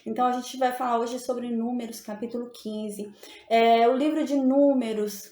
Então a gente vai falar hoje sobre Números, capítulo 15. O livro de Números,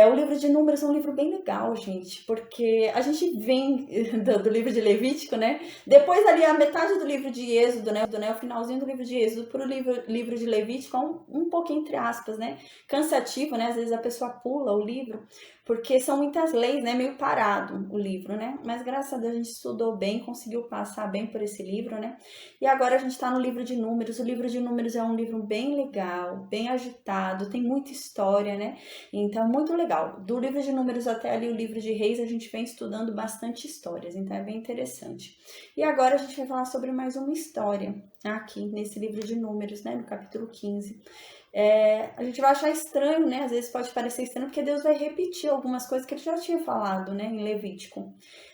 o livro de Números é um livro bem legal, gente, porque a gente vem do livro de Levítico, né? Depois ali a metade do livro de Êxodo, né? O finalzinho do livro de Êxodo para o livro de Levítico é um pouquinho entre aspas, né? Cansativo, né? Às vezes a pessoa pula o livro, porque são muitas leis, né? Meio parado o livro, né? Mas graças a Deus a gente estudou bem, conseguiu passar bem por esse livro, né? E agora a gente está no livro de Números. O livro de Números é um livro bem legal, bem agitado, tem muita história, né? Então, muito legal. Do livro de Números até ali o livro de Reis, a gente vem estudando bastante histórias, então é bem interessante. E agora a gente vai falar sobre mais uma história aqui nesse livro de Números, né? No capítulo 15. A gente vai achar estranho, né? Às vezes pode parecer estranho, porque Deus vai repetir algumas coisas que ele já tinha falado, né? Em Levítico.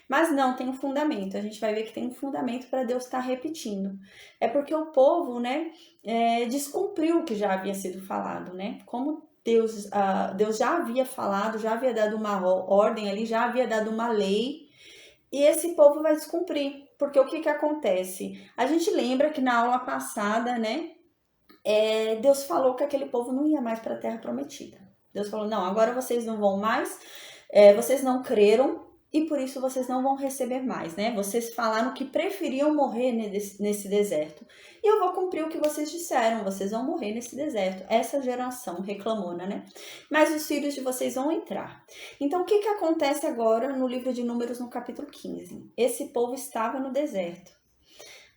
Mas não, tem um fundamento. A gente vai ver que tem um fundamento para Deus estar repetindo. É porque o povo, né? Descumpriu o que já havia sido falado, né? Como Deus já havia falado, já havia dado uma ordem ali, já havia dado uma lei. E esse povo vai descumprir. Porque o que acontece? A gente lembra que na aula passada, né? Deus falou que aquele povo não ia mais para a Terra Prometida. Deus falou, não, agora vocês não vão mais, vocês não creram e por isso vocês não vão receber mais, né? Vocês falaram que preferiam morrer nesse deserto. E eu vou cumprir o que vocês disseram, vocês vão morrer nesse deserto. Essa geração reclamona, né? Mas os filhos de vocês vão entrar. Então, o que acontece agora no livro de Números, no capítulo 15? Esse povo estava no deserto.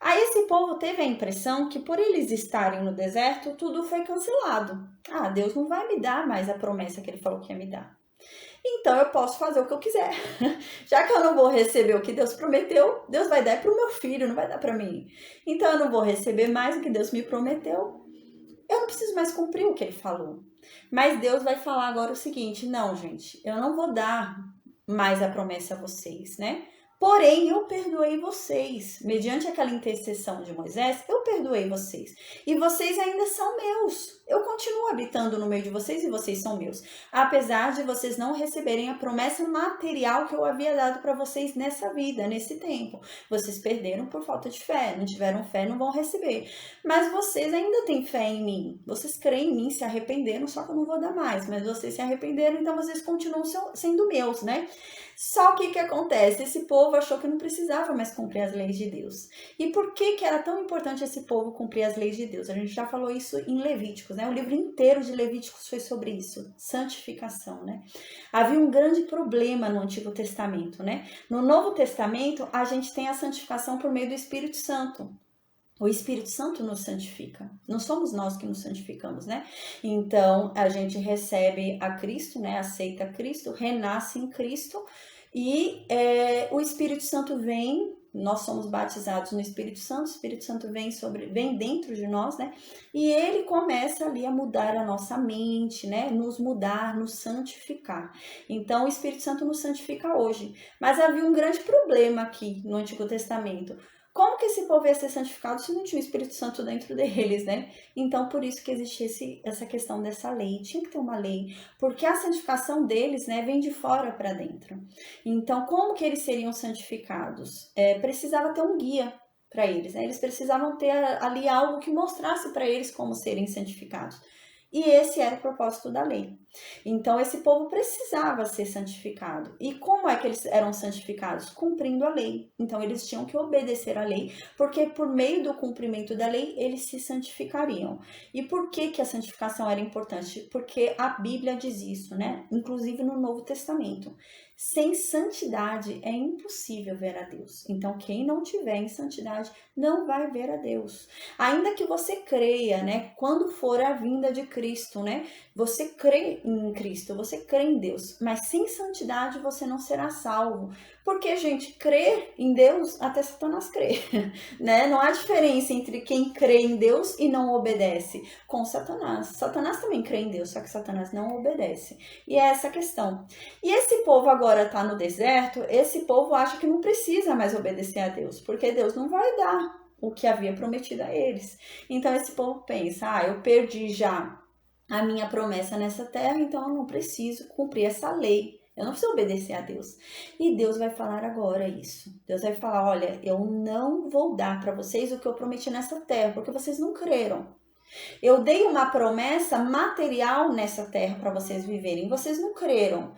Aí esse povo teve a impressão que por eles estarem no deserto, tudo foi cancelado. Deus não vai me dar mais a promessa que ele falou que ia me dar. Então eu posso fazer o que eu quiser. Já que eu não vou receber o que Deus prometeu, Deus vai dar para o meu filho, não vai dar para mim. Então eu não vou receber mais o que Deus me prometeu. Eu não preciso mais cumprir o que ele falou. Mas Deus vai falar agora o seguinte, não, gente, eu não vou dar mais a promessa a vocês, né? Porém, eu perdoei vocês. Mediante aquela intercessão de Moisés, eu perdoei vocês. E vocês ainda são meus. Eu continuo habitando no meio de vocês e vocês são meus. Apesar de vocês não receberem a promessa material que eu havia dado para vocês nessa vida, nesse tempo. Vocês perderam por falta de fé. Não tiveram fé, não vão receber. Mas vocês ainda têm fé em mim. Vocês creem em mim, se arrependeram, só que eu não vou dar mais. Mas vocês se arrependeram, então vocês continuam sendo meus, né? Só que o que acontece? Esse povo achou que não precisava mais cumprir as leis de Deus. E por que era tão importante esse povo cumprir as leis de Deus? A gente já falou isso em Levíticos, né? O livro inteiro de Levíticos foi sobre isso, santificação, né? Havia um grande problema no Antigo Testamento, né? No Novo Testamento, a gente tem a santificação por meio do Espírito Santo. O Espírito Santo nos santifica. Não somos nós que nos santificamos, né? Então, a gente recebe a Cristo, né? Aceita Cristo, renasce em Cristo e o Espírito Santo vem. Nós somos batizados no Espírito Santo, o Espírito Santo vem dentro de nós, né? E ele começa ali a mudar a nossa mente, né? Nos mudar, nos santificar. Então, o Espírito Santo nos santifica hoje. Mas havia um grande problema aqui no Antigo Testamento. Como que esse povo ia ser santificado se não tinha o Espírito Santo dentro deles, né? Então, por isso que existe essa questão dessa lei. Tinha que ter uma lei, porque a santificação deles, né, vem de fora para dentro. Então, como que eles seriam santificados? Precisava ter um guia para eles, né? Eles precisavam ter ali algo que mostrasse para eles como serem santificados. E esse era o propósito da lei. Então, esse povo precisava ser santificado. E como é que eles eram santificados? Cumprindo a lei. Então, eles tinham que obedecer à lei, porque por meio do cumprimento da lei, eles se santificariam. E por que a santificação era importante? Porque a Bíblia diz isso, né? Inclusive no Novo Testamento. Sem santidade é impossível ver a Deus. Então, quem não tiver em santidade não vai ver a Deus. Ainda que você creia, né? Quando for a vinda de Cristo, né? Você crê em Cristo, você crê em Deus, mas sem santidade você não será salvo. Porque, gente, crer em Deus, até Satanás crê, né? Não há diferença entre quem crê em Deus e não obedece com Satanás. Satanás também crê em Deus, só que Satanás não obedece. E é essa a questão. E esse povo agora está no deserto, esse povo acha que não precisa mais obedecer a Deus, porque Deus não vai dar o que havia prometido a eles. Então esse povo pensa, eu perdi já a minha promessa nessa terra, então eu não preciso cumprir essa lei Eu não preciso obedecer a Deus. E Deus vai falar agora isso. Deus vai falar, olha, eu não vou dar para vocês o que eu prometi nessa terra, porque vocês não creram. Eu dei uma promessa material nessa terra para vocês viverem. Vocês não creram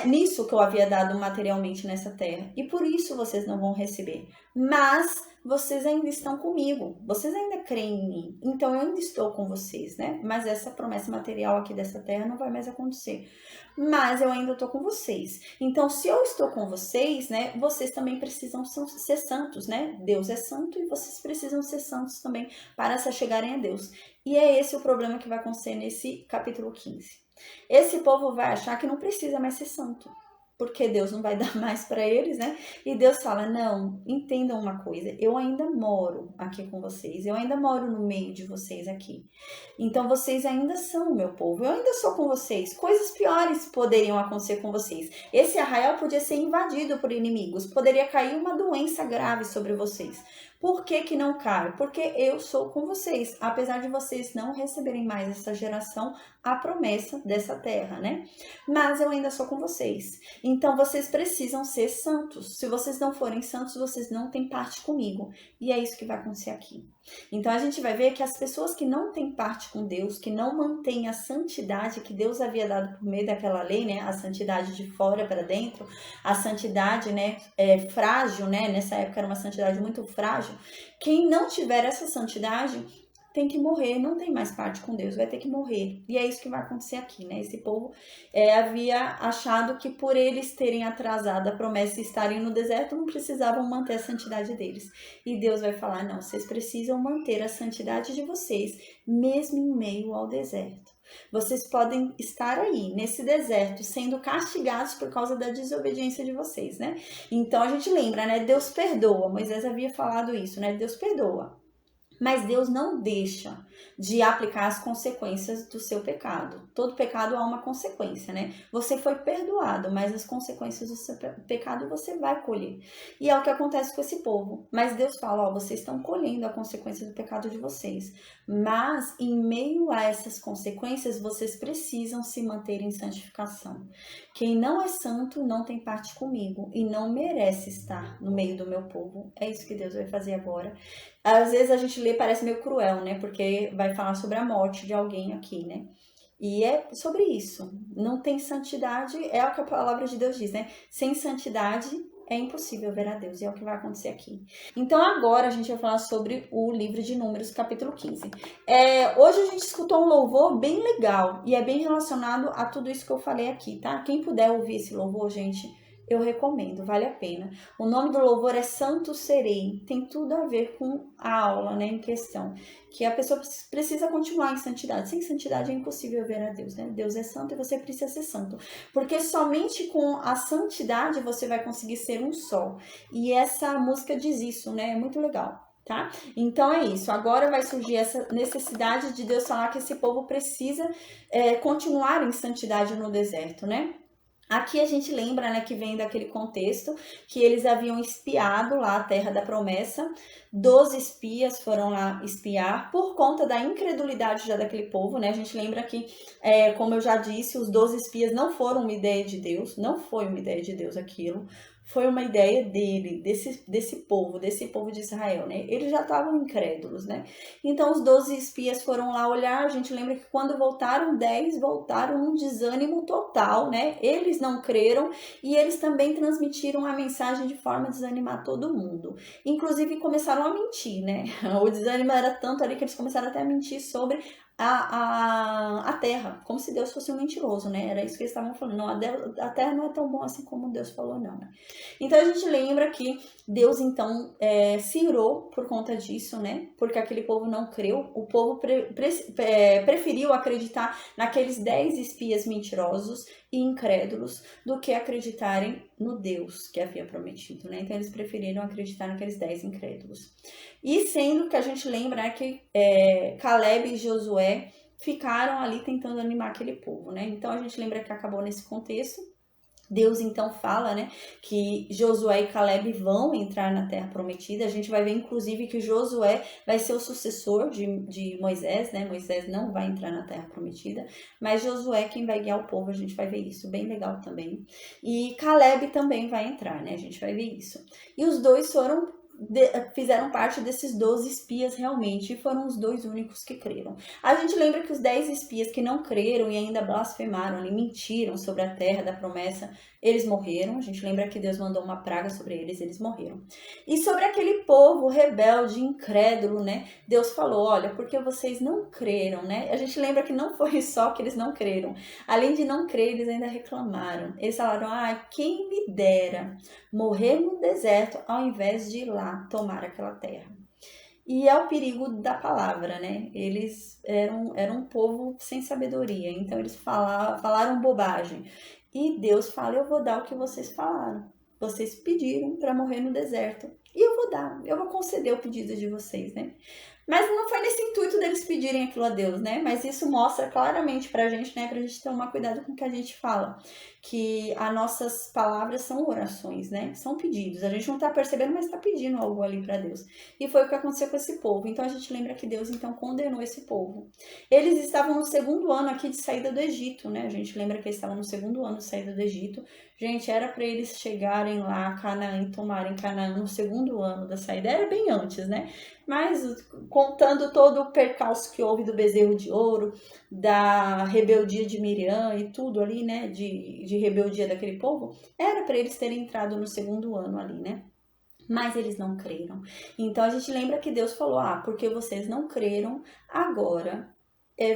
nisso que eu havia dado materialmente nessa terra. E por isso vocês não vão receber. Mas vocês ainda estão comigo. Vocês ainda creem em mim. Então eu ainda estou com vocês, né? Mas essa promessa material aqui dessa terra não vai mais acontecer. Mas eu ainda estou com vocês. Então, se eu estou com vocês, né? Vocês também precisam ser santos, né? Deus é santo e vocês precisam ser santos também para se chegarem a Deus. E é esse o problema que vai acontecer nesse capítulo 15. Esse povo vai achar que não precisa mais ser santo, porque Deus não vai dar mais para eles, né? E Deus fala, não, entendam uma coisa, eu ainda moro aqui com vocês, eu ainda moro no meio de vocês aqui. Então vocês ainda são o meu povo, eu ainda sou com vocês. Coisas piores poderiam acontecer com vocês. Esse arraial podia ser invadido por inimigos, poderia cair uma doença grave sobre vocês. Por que que não cai? Porque eu sou com vocês, apesar de vocês não receberem mais essa geração a promessa dessa terra, né? Mas eu ainda sou com vocês. Então vocês precisam ser santos. Se vocês não forem santos, vocês não têm parte comigo. E é isso que vai acontecer aqui. Então a gente vai ver que as pessoas que não têm parte com Deus, que não mantêm a santidade que Deus havia dado por meio daquela lei, né? A santidade de fora para dentro, a santidade, né? Frágil, né? Nessa época era uma santidade muito frágil. Quem não tiver essa santidade tem que morrer, não tem mais parte com Deus, vai ter que morrer. E é isso que vai acontecer aqui, né? Esse povo havia achado que por eles terem atrasado a promessa e estarem no deserto, não precisavam manter a santidade deles. E Deus vai falar, não, vocês precisam manter a santidade de vocês, mesmo em meio ao deserto. Vocês podem estar aí, nesse deserto, sendo castigados por causa da desobediência de vocês, né? Então a gente lembra, né? Deus perdoa, Moisés havia falado isso, né? Deus perdoa. Mas Deus não deixa de aplicar as consequências do seu pecado. Todo pecado há uma consequência, né? Você foi perdoado, mas as consequências do seu pecado você vai colher. E é o que acontece com esse povo. Mas Deus fala, ó, vocês estão colhendo a consequência do pecado de vocês. Mas em meio a essas consequências, vocês precisam se manter em santificação. Quem não é santo não tem parte comigo e não merece estar no meio do meu povo. É isso que Deus vai fazer agora. Às vezes a gente lê, parece meio cruel, né? Porque vai falar sobre a morte de alguém aqui, né? E é sobre isso. Não tem santidade, é o que a palavra de Deus diz, né? Sem santidade é impossível ver a Deus, e é o que vai acontecer aqui. Então agora a gente vai falar sobre o livro de Números, capítulo 15. Hoje a gente escutou um louvor bem legal, e é bem relacionado a tudo isso que eu falei aqui, tá? Quem puder ouvir esse louvor, gente, eu recomendo, vale a pena. O nome do louvor é Santo Serei, tem tudo a ver com a aula, né, em questão, que a pessoa precisa continuar em santidade. Sem santidade é impossível ver a Deus, né? Deus é santo e você precisa ser santo, porque somente com a santidade você vai conseguir ser um só. E essa música diz isso, né? É muito legal. Tá? Então é isso, agora vai surgir essa necessidade de Deus falar que esse povo precisa continuar em santidade no deserto, né? Aqui a gente lembra, né, que vem daquele contexto que eles haviam espiado lá a terra da promessa. 12 espias foram lá espiar por conta da incredulidade já daquele povo, né? A gente lembra que, como eu já disse, os 12 espias não foram uma ideia de Deus, não foi uma ideia de Deus aquilo. Foi uma ideia dele, desse povo de Israel, né? Eles já estavam incrédulos, né? Então, os 12 espias foram lá olhar. A gente lembra que quando voltaram, 10 voltaram um desânimo total, né? Eles não creram e eles também transmitiram a mensagem de forma a desanimar todo mundo. Inclusive, começaram a mentir, né? O desânimo era tanto ali que eles começaram até a mentir sobre a terra, como se Deus fosse um mentiroso, né? Era isso que eles estavam falando. Não, a terra não é tão bom assim como Deus falou, não, né? Então a gente lembra que Deus então se irou por conta disso, né? Porque aquele povo não creu. O povo preferiu acreditar naqueles 10 espias mentirosos e incrédulos do que acreditarem no Deus que havia prometido, né? Então eles preferiram acreditar naqueles 10 incrédulos. E sendo que a gente lembra que Caleb e Josué ficaram ali tentando animar aquele povo, né? Então a gente lembra que acabou nesse contexto. Deus então fala, né, que Josué e Caleb vão entrar na terra prometida. A gente vai ver inclusive que Josué vai ser o sucessor de Moisés, né? Moisés não vai entrar na terra prometida, mas Josué é quem vai guiar o povo. A gente vai ver isso, bem legal também. E Caleb também vai entrar, né? A gente vai ver isso. E os dois fizeram parte desses 12 espias realmente, e foram os dois únicos que creram. A gente lembra que os 10 espias que não creram e ainda blasfemaram e mentiram sobre a terra da promessa, eles morreram. A gente lembra que Deus mandou uma praga sobre eles, eles morreram. E sobre aquele povo rebelde, incrédulo, né? Deus falou, olha, porque vocês não creram, né? A gente lembra que não foi só que eles não creram. Além de não crer, eles ainda reclamaram. Eles falaram, quem me dera morrer no deserto ao invés de ir lá tomar aquela terra. E é o perigo da palavra, né? Eles eram um povo sem sabedoria, então eles falaram bobagem. E Deus fala, eu vou dar o que vocês falaram. Vocês pediram para morrer no deserto. E eu vou dar, eu vou conceder o pedido de vocês, né? Mas não foi nesse intuito deles pedirem aquilo a Deus, né? Mas isso mostra claramente pra gente, né? Pra gente tomar cuidado com o que a gente fala. Que as nossas palavras são orações, né? São pedidos. A gente não tá percebendo, mas tá pedindo algo ali pra Deus. E foi o que aconteceu com esse povo. Então a gente lembra que Deus então condenou esse povo. Eles estavam no segundo ano aqui de saída do Egito, né? A gente lembra que eles estavam no segundo ano de saída do Egito. Gente, era para eles chegarem lá a Canaã e tomarem Canaã no segundo ano da saída. Era bem antes, né? Mas contando todo o percalço que houve do bezerro de ouro, da rebeldia de Miriam e tudo ali, né? De rebeldia daquele povo, era para eles terem entrado no segundo ano ali, né? Mas eles não creram. Então a gente lembra que Deus falou, porque vocês não creram, agora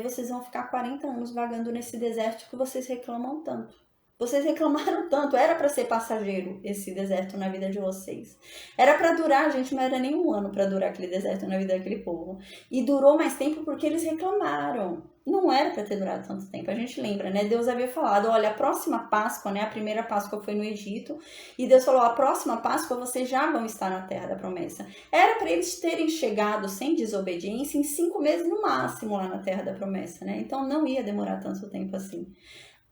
vocês vão ficar 40 anos vagando nesse deserto que vocês reclamam tanto. Vocês reclamaram tanto, era para ser passageiro esse deserto na vida de vocês. Era para durar, gente, não era nem um ano para durar aquele deserto na vida daquele povo. E durou mais tempo porque eles reclamaram. Não era para ter durado tanto tempo. A gente lembra, né? Deus havia falado, olha, a próxima Páscoa, né? A primeira Páscoa foi no Egito. E Deus falou, a próxima Páscoa vocês já vão estar na terra da promessa. Era para eles terem chegado sem desobediência em 5 meses no máximo lá na terra da promessa, né? Então não ia demorar tanto tempo assim.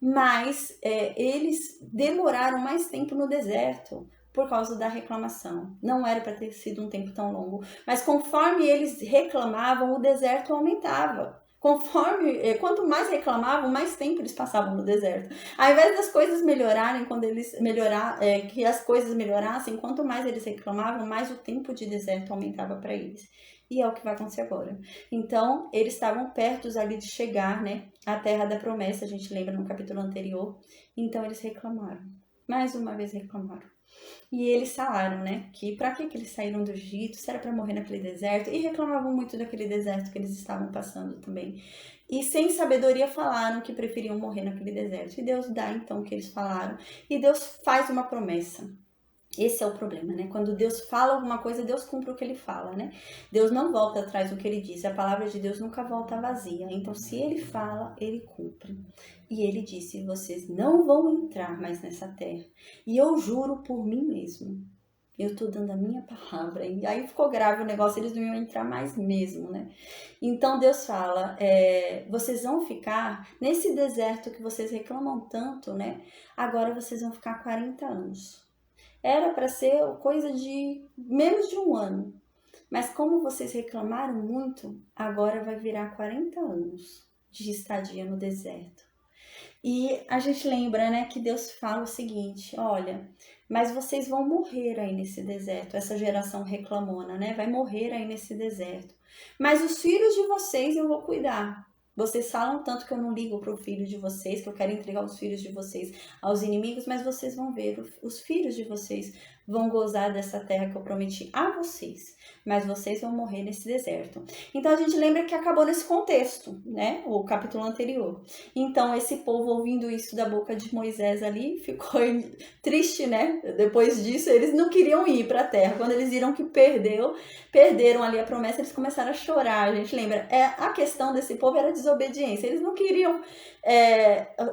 Mas eles demoraram mais tempo no deserto por causa da reclamação. Não era para ter sido um tempo tão longo, mas conforme eles reclamavam, o deserto aumentava. Quanto mais reclamavam, mais tempo eles passavam no deserto. Ao invés das coisas melhorarem, que as coisas melhorassem, quanto mais eles reclamavam, mais o tempo de deserto aumentava para eles. E é o que vai acontecer agora. Então, eles estavam perto ali de chegar, né, à terra da promessa, a gente lembra no capítulo anterior. Então, eles reclamaram. Mais uma vez reclamaram. E eles falaram, né, que para que eles saíram do Egito, se era para morrer naquele deserto, e reclamavam muito daquele deserto que eles estavam passando também. E sem sabedoria falaram que preferiam morrer naquele deserto. E Deus dá então o que eles falaram. E Deus faz uma promessa. Esse é o problema, né? Quando Deus fala alguma coisa, Deus cumpre o que ele fala, né? Deus não volta atrás do que ele diz. A palavra de Deus nunca volta vazia. Então, se ele fala, ele cumpre. E ele disse, vocês não vão entrar mais nessa terra. E eu juro por mim mesmo. Eu tô dando a minha palavra. E aí ficou grave o negócio, eles não iam entrar mais mesmo, né? Então Deus fala, vocês vão ficar nesse deserto que vocês reclamam tanto, né? Agora vocês vão ficar 40 anos. Era para ser coisa de menos de um ano. Mas como vocês reclamaram muito, agora vai virar 40 anos de estadia no deserto. E a gente lembra, né, que Deus fala o seguinte, olha, mas vocês vão morrer aí nesse deserto. Essa geração reclamona, né, vai morrer aí nesse deserto. Mas os filhos de vocês eu vou cuidar. Vocês falam tanto que eu não ligo para o filho de vocês, que eu quero entregar os filhos de vocês aos inimigos, mas vocês vão ver, os filhos de vocês vão gozar dessa terra que eu prometi a vocês, mas vocês vão morrer nesse deserto. Então a gente lembra que acabou nesse contexto, né? O capítulo anterior. Então esse povo ouvindo isso da boca de Moisés ali, ficou triste, né? Depois disso eles não queriam ir para a terra. Quando eles viram que perderam ali a promessa, eles começaram a chorar. A gente lembra, a questão desse povo era desobediência. Eles não queriam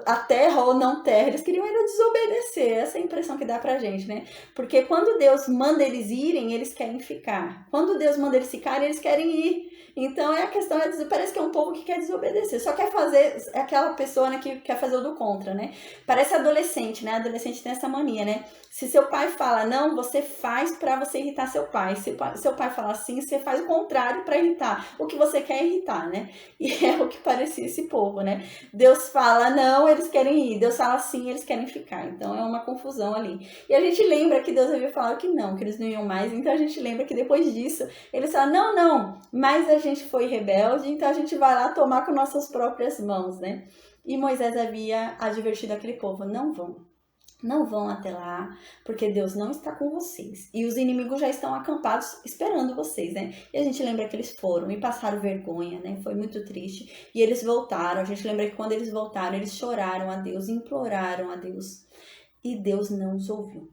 a terra ou não terra, eles queriam era desobedecer. Essa é a impressão que dá pra gente, né? Porque quando Deus manda eles irem, eles querem ficar. Quando Deus manda eles ficarem, eles querem ir. Então é a questão, parece que é um povo que quer desobedecer, só quer fazer, é aquela pessoa, né, que quer fazer o do contra, né? Parece adolescente, né? Adolescente tem essa mania, né? Se seu pai fala não, você faz pra você irritar seu pai. Se seu pai fala sim, você faz o contrário pra irritar. O que você quer é irritar, né? E é o que parecia esse povo, né? Deus fala não, eles querem ir. Deus fala sim, eles querem ficar. Então é uma confusão ali. E a gente lembra que Deus havia falado que não, que eles não iam mais. Então a gente lembra que depois disso, eles falam, não, não, mas a gente foi rebelde, então a gente vai lá tomar com nossas próprias mãos, né? E Moisés havia advertido aquele povo, não vão até lá, porque Deus não está com vocês. E os inimigos já estão acampados esperando vocês, né? E a gente lembra que eles foram e passaram vergonha, né? Foi muito triste. E eles voltaram. A gente lembra que quando eles voltaram, eles choraram a Deus, imploraram a Deus. E Deus não os ouviu.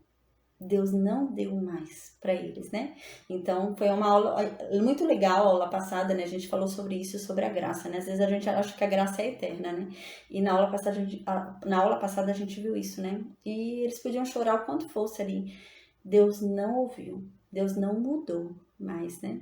Deus não deu mais para eles, né? Então, foi uma aula muito legal, a aula passada, né? A gente falou sobre isso, sobre a graça, né? Às vezes a gente acha que a graça é eterna, né? E na aula passada a gente viu isso, né? E eles podiam chorar o quanto fosse ali. Deus não ouviu, Deus não mudou mais, né?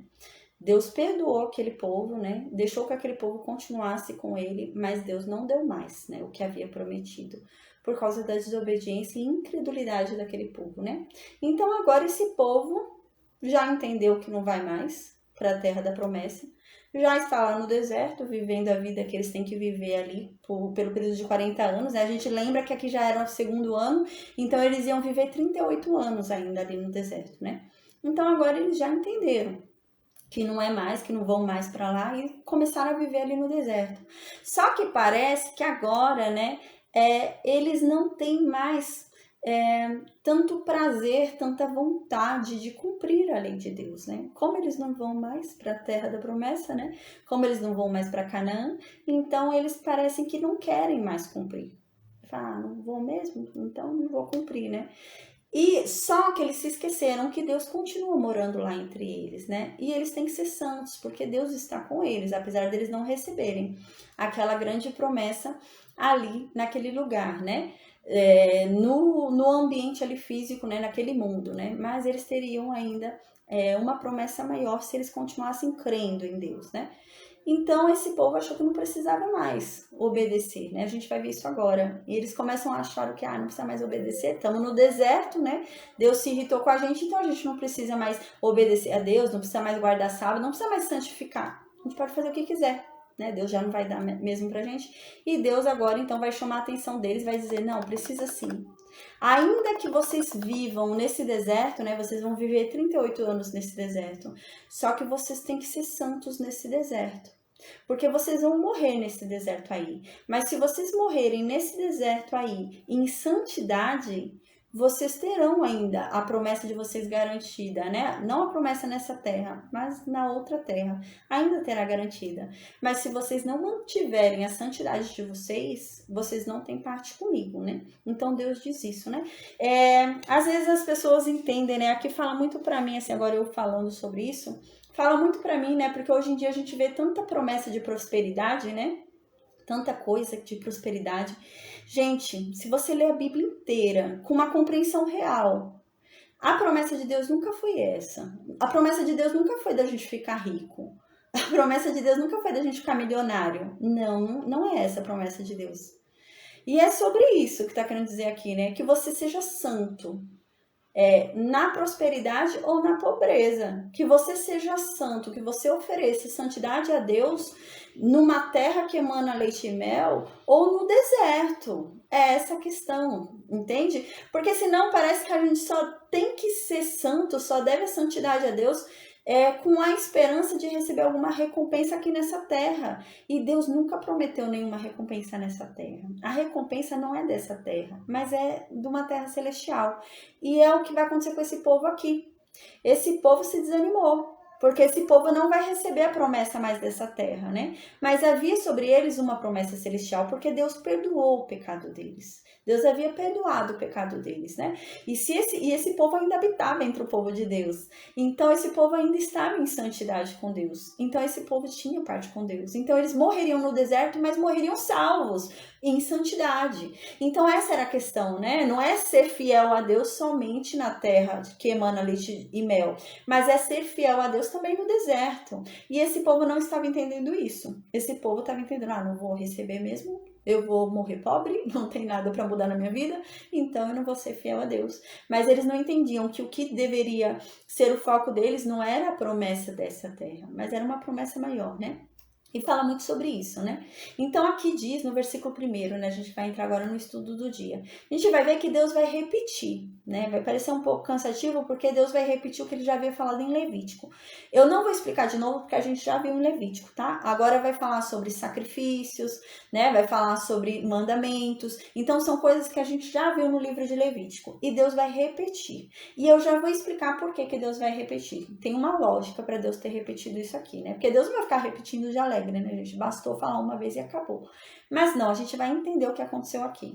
Deus perdoou aquele povo, né? Deixou que aquele povo continuasse com ele, mas Deus não deu mais, né? O que havia prometido, por causa da desobediência e incredulidade daquele povo, né? Então agora esse povo já entendeu que não vai mais para a terra da promessa, já está lá no deserto, vivendo a vida que eles têm que viver ali pelo período de 40 anos, né? A gente lembra que aqui já era o segundo ano, então eles iam viver 38 anos ainda ali no deserto, né? Então agora eles já entenderam que não é mais, que não vão mais para lá e começaram a viver ali no deserto. Só que parece que agora, né, eles não têm mais tanto prazer, tanta vontade de cumprir a lei de Deus, né? Como eles não vão mais para a terra da promessa, né? Como eles não vão mais para Canaã, então eles parecem que não querem mais cumprir. Não vou mesmo, então não vou cumprir, né? E só que eles se esqueceram que Deus continua morando lá entre eles, né? E eles têm que ser santos, porque Deus está com eles, apesar deles não receberem aquela grande promessa ali naquele lugar, né? No ambiente ali físico, né? Naquele mundo, né? Mas eles teriam ainda uma promessa maior se eles continuassem crendo em Deus, né? Então, esse povo achou que não precisava mais obedecer, né? A gente vai ver isso agora. E eles começam a achar que, não precisa mais obedecer. Estamos no deserto, né? Deus se irritou com a gente, então a gente não precisa mais obedecer a Deus, não precisa mais guardar sábado, não precisa mais santificar. A gente pode fazer o que quiser, né? Deus já não vai dar mesmo pra gente. E Deus agora, então, vai chamar a atenção deles, vai dizer, não, precisa sim. Ainda que vocês vivam nesse deserto, né? Vocês vão viver 38 anos nesse deserto. Só que vocês têm que ser santos nesse deserto. Porque vocês vão morrer nesse deserto aí. Mas se vocês morrerem nesse deserto aí em santidade, vocês terão ainda a promessa de vocês garantida, né? Não a promessa nessa terra, mas na outra terra. Ainda terá garantida. Mas se vocês não mantiverem a santidade de vocês, vocês não têm parte comigo, né? Então Deus diz isso, né? Às vezes as pessoas entendem, né? Aqui fala muito pra mim, assim, agora eu falando sobre isso, fala muito pra mim, né? Porque hoje em dia a gente vê tanta promessa de prosperidade, né? Tanta coisa de prosperidade. Gente, se você ler a Bíblia inteira com uma compreensão real, a promessa de Deus nunca foi essa. A promessa de Deus nunca foi da gente ficar rico. A promessa de Deus nunca foi da gente ficar milionário. Não é essa a promessa de Deus. E é sobre isso que tá querendo dizer aqui, né? Que você seja santo. Na prosperidade ou na pobreza, que você seja santo, que você ofereça santidade a Deus numa terra que emana leite e mel ou no deserto. É essa a questão, entende? Porque senão parece que a gente só tem que ser santo, só deve a santidade a Deus com a esperança de receber alguma recompensa aqui nessa terra. E Deus nunca prometeu nenhuma recompensa nessa terra. A recompensa não é dessa terra, mas é de uma terra celestial. E é o que vai acontecer com esse povo aqui. Esse povo se desanimou, porque esse povo não vai receber a promessa mais dessa terra, né? Mas havia sobre eles uma promessa celestial, porque Deus perdoou o pecado deles. Deus havia perdoado o pecado deles, né? E esse povo ainda habitava entre o povo de Deus. Então esse povo ainda estava em santidade com Deus. Então esse povo tinha parte com Deus. Então eles morreriam no deserto, mas morreriam salvos, em santidade. Então essa era a questão, né? Não é ser fiel a Deus somente na terra que emana leite e mel, mas é ser fiel a Deus também no deserto. E esse povo não estava entendendo isso. Esse povo estava entendendo, não vou receber mesmo, eu vou morrer pobre, não tem nada para mudar na minha vida, então eu não vou ser fiel a Deus. Mas eles não entendiam que o que deveria ser o foco deles não era a promessa dessa terra, mas era uma promessa maior, né? E fala muito sobre isso, né? Então aqui diz no versículo 1, né? A gente vai entrar agora no estudo do dia. A gente vai ver que Deus vai repetir, né? Vai parecer um pouco cansativo porque Deus vai repetir o que ele já havia falado em Levítico. Eu não vou explicar de novo porque a gente já viu em Levítico, tá? Agora vai falar sobre sacrifícios, né? Vai falar sobre mandamentos. Então são coisas que a gente já viu no livro de Levítico. E Deus vai repetir. E eu já vou explicar por que Deus vai repetir. Tem uma lógica para Deus ter repetido isso aqui, né? Porque Deus não vai ficar repetindo de alegre, né, gente? Bastou falar uma vez e acabou. Mas não, a gente vai entender o que aconteceu aqui.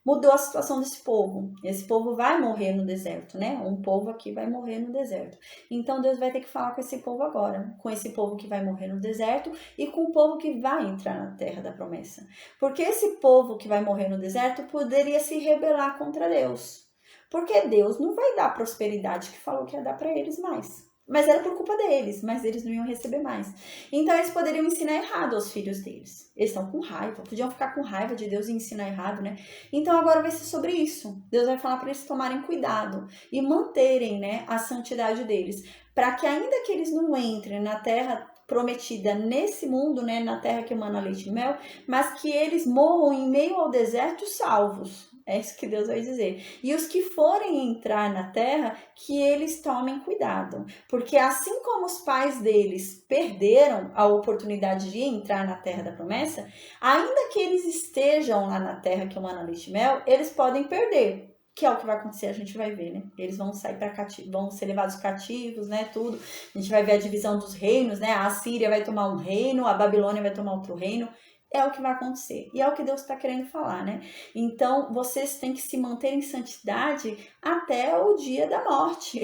Mudou a situação desse povo. Esse povo vai morrer no deserto, né? Um povo aqui vai morrer no deserto. Então Deus vai ter que falar com esse povo agora. Com esse povo que vai morrer no deserto e com o povo que vai entrar na terra da promessa. Porque esse povo que vai morrer no deserto poderia se rebelar contra Deus. Porque Deus não vai dar a prosperidade que falou que ia dar para eles mais. Mas era por culpa deles, mas eles não iam receber mais. Então eles poderiam ensinar errado aos filhos deles. Eles estão com raiva, podiam ficar com raiva de Deus e ensinar errado, né? Então agora vai ser sobre isso. Deus vai falar para eles tomarem cuidado e manterem, né, a santidade deles. Para que ainda que eles não entrem na terra prometida nesse mundo, né, na terra que emana leite e mel, mas que eles morram em meio ao deserto salvos. É isso que Deus vai dizer. E os que forem entrar na terra, que eles tomem cuidado. Porque assim como os pais deles perderam a oportunidade de entrar na terra da promessa, ainda que eles estejam lá na terra que emana leite e mel, eles podem perder. Que é o que vai acontecer, a gente vai ver, né? Eles vão sair para cativo, vão ser levados cativos, né? Tudo. A gente vai ver a divisão dos reinos, né? A Assíria vai tomar um reino, a Babilônia vai tomar outro reino. É o que vai acontecer. E é o que Deus está querendo falar, né? Então, vocês têm que se manter em santidade até o dia da morte.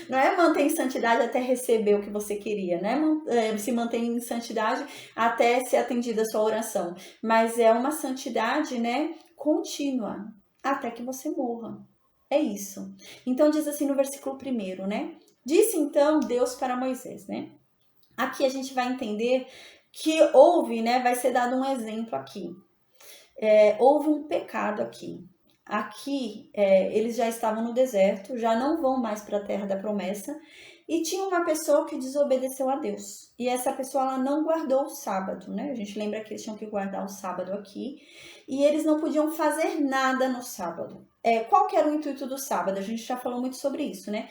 Não é manter em santidade até receber o que você queria, né? Se manter em santidade até ser atendida a sua oração. Mas é uma santidade, né, contínua, até que você morra. É isso. Então, diz assim no versículo 1, né? Disse então Deus para Moisés, né? Aqui a gente vai entender que houve, né, vai ser dado um exemplo aqui. Houve um pecado aqui. Aqui, eles já estavam no deserto, já não vão mais para a terra da promessa, e tinha uma pessoa que desobedeceu a Deus. E essa pessoa, ela não guardou o sábado, né? A gente lembra que eles tinham que guardar o sábado aqui, e eles não podiam fazer nada no sábado. Qual que era o intuito do sábado? A gente já falou muito sobre isso, né?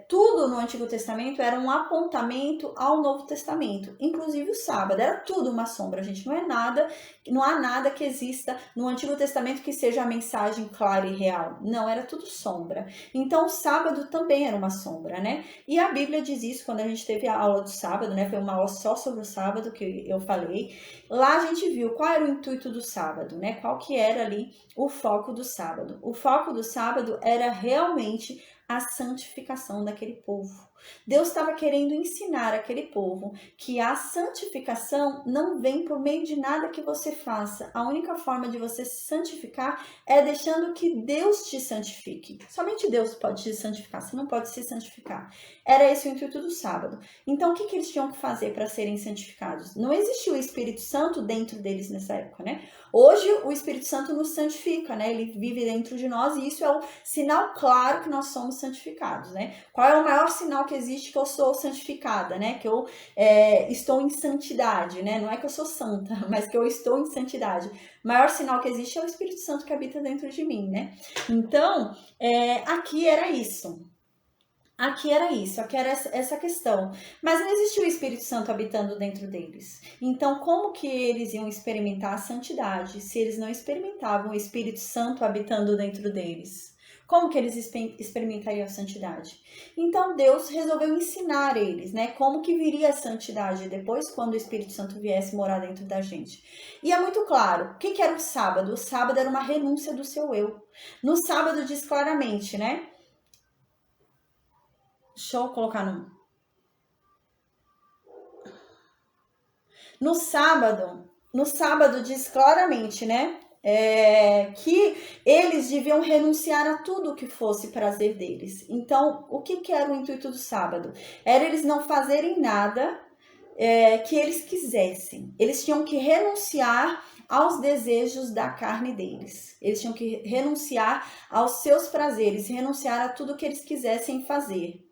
Tudo no Antigo Testamento era um apontamento ao Novo Testamento, inclusive o sábado, era tudo uma sombra, gente. Não há nada que exista no Antigo Testamento que seja a mensagem clara e real. Não, era tudo sombra. Então o sábado também era uma sombra, né? E a Bíblia diz isso quando a gente teve a aula do sábado, né? Foi uma aula só sobre o sábado que eu falei. Lá a gente viu qual era o intuito do sábado, né? Qual que era ali o foco do sábado. O foco do sábado era realmente a santificação daquele povo. Deus estava querendo ensinar aquele povo que a santificação não vem por meio de nada que você faça. A única forma de você se santificar é deixando que Deus te santifique. Somente Deus pode te santificar, você não pode se santificar. Era esse o intuito do sábado. Então, o que eles tinham que fazer para serem santificados? Não existia o Espírito Santo dentro deles nessa época, né? Hoje, o Espírito Santo nos santifica, né? Ele vive dentro de nós e isso é o sinal claro que nós somos santificados, né? Qual é o maior sinal que existe que eu sou santificada, né? Que eu estou em santidade, né? Não é que eu sou santa, mas que eu estou em santidade. O maior sinal que existe é o Espírito Santo que habita dentro de mim, né? Então, aqui era isso. Aqui era essa questão. Mas não existia o Espírito Santo habitando dentro deles. Então, como que eles iam experimentar a santidade se eles não experimentavam o Espírito Santo habitando dentro deles? Como que eles experimentariam a santidade? Então Deus resolveu ensinar eles, né? Como que viria a santidade depois, quando o Espírito Santo viesse morar dentro da gente. E é muito claro, o que era o sábado? O sábado era uma renúncia do seu eu. No sábado diz claramente, né? Deixa eu colocar no sábado diz claramente, né? Que eles deviam renunciar a tudo que fosse prazer deles. Então, o que era o intuito do sábado? Era eles não fazerem nada que eles quisessem. Eles tinham que renunciar aos desejos da carne deles. Eles tinham que renunciar aos seus prazeres, renunciar a tudo que eles quisessem fazer.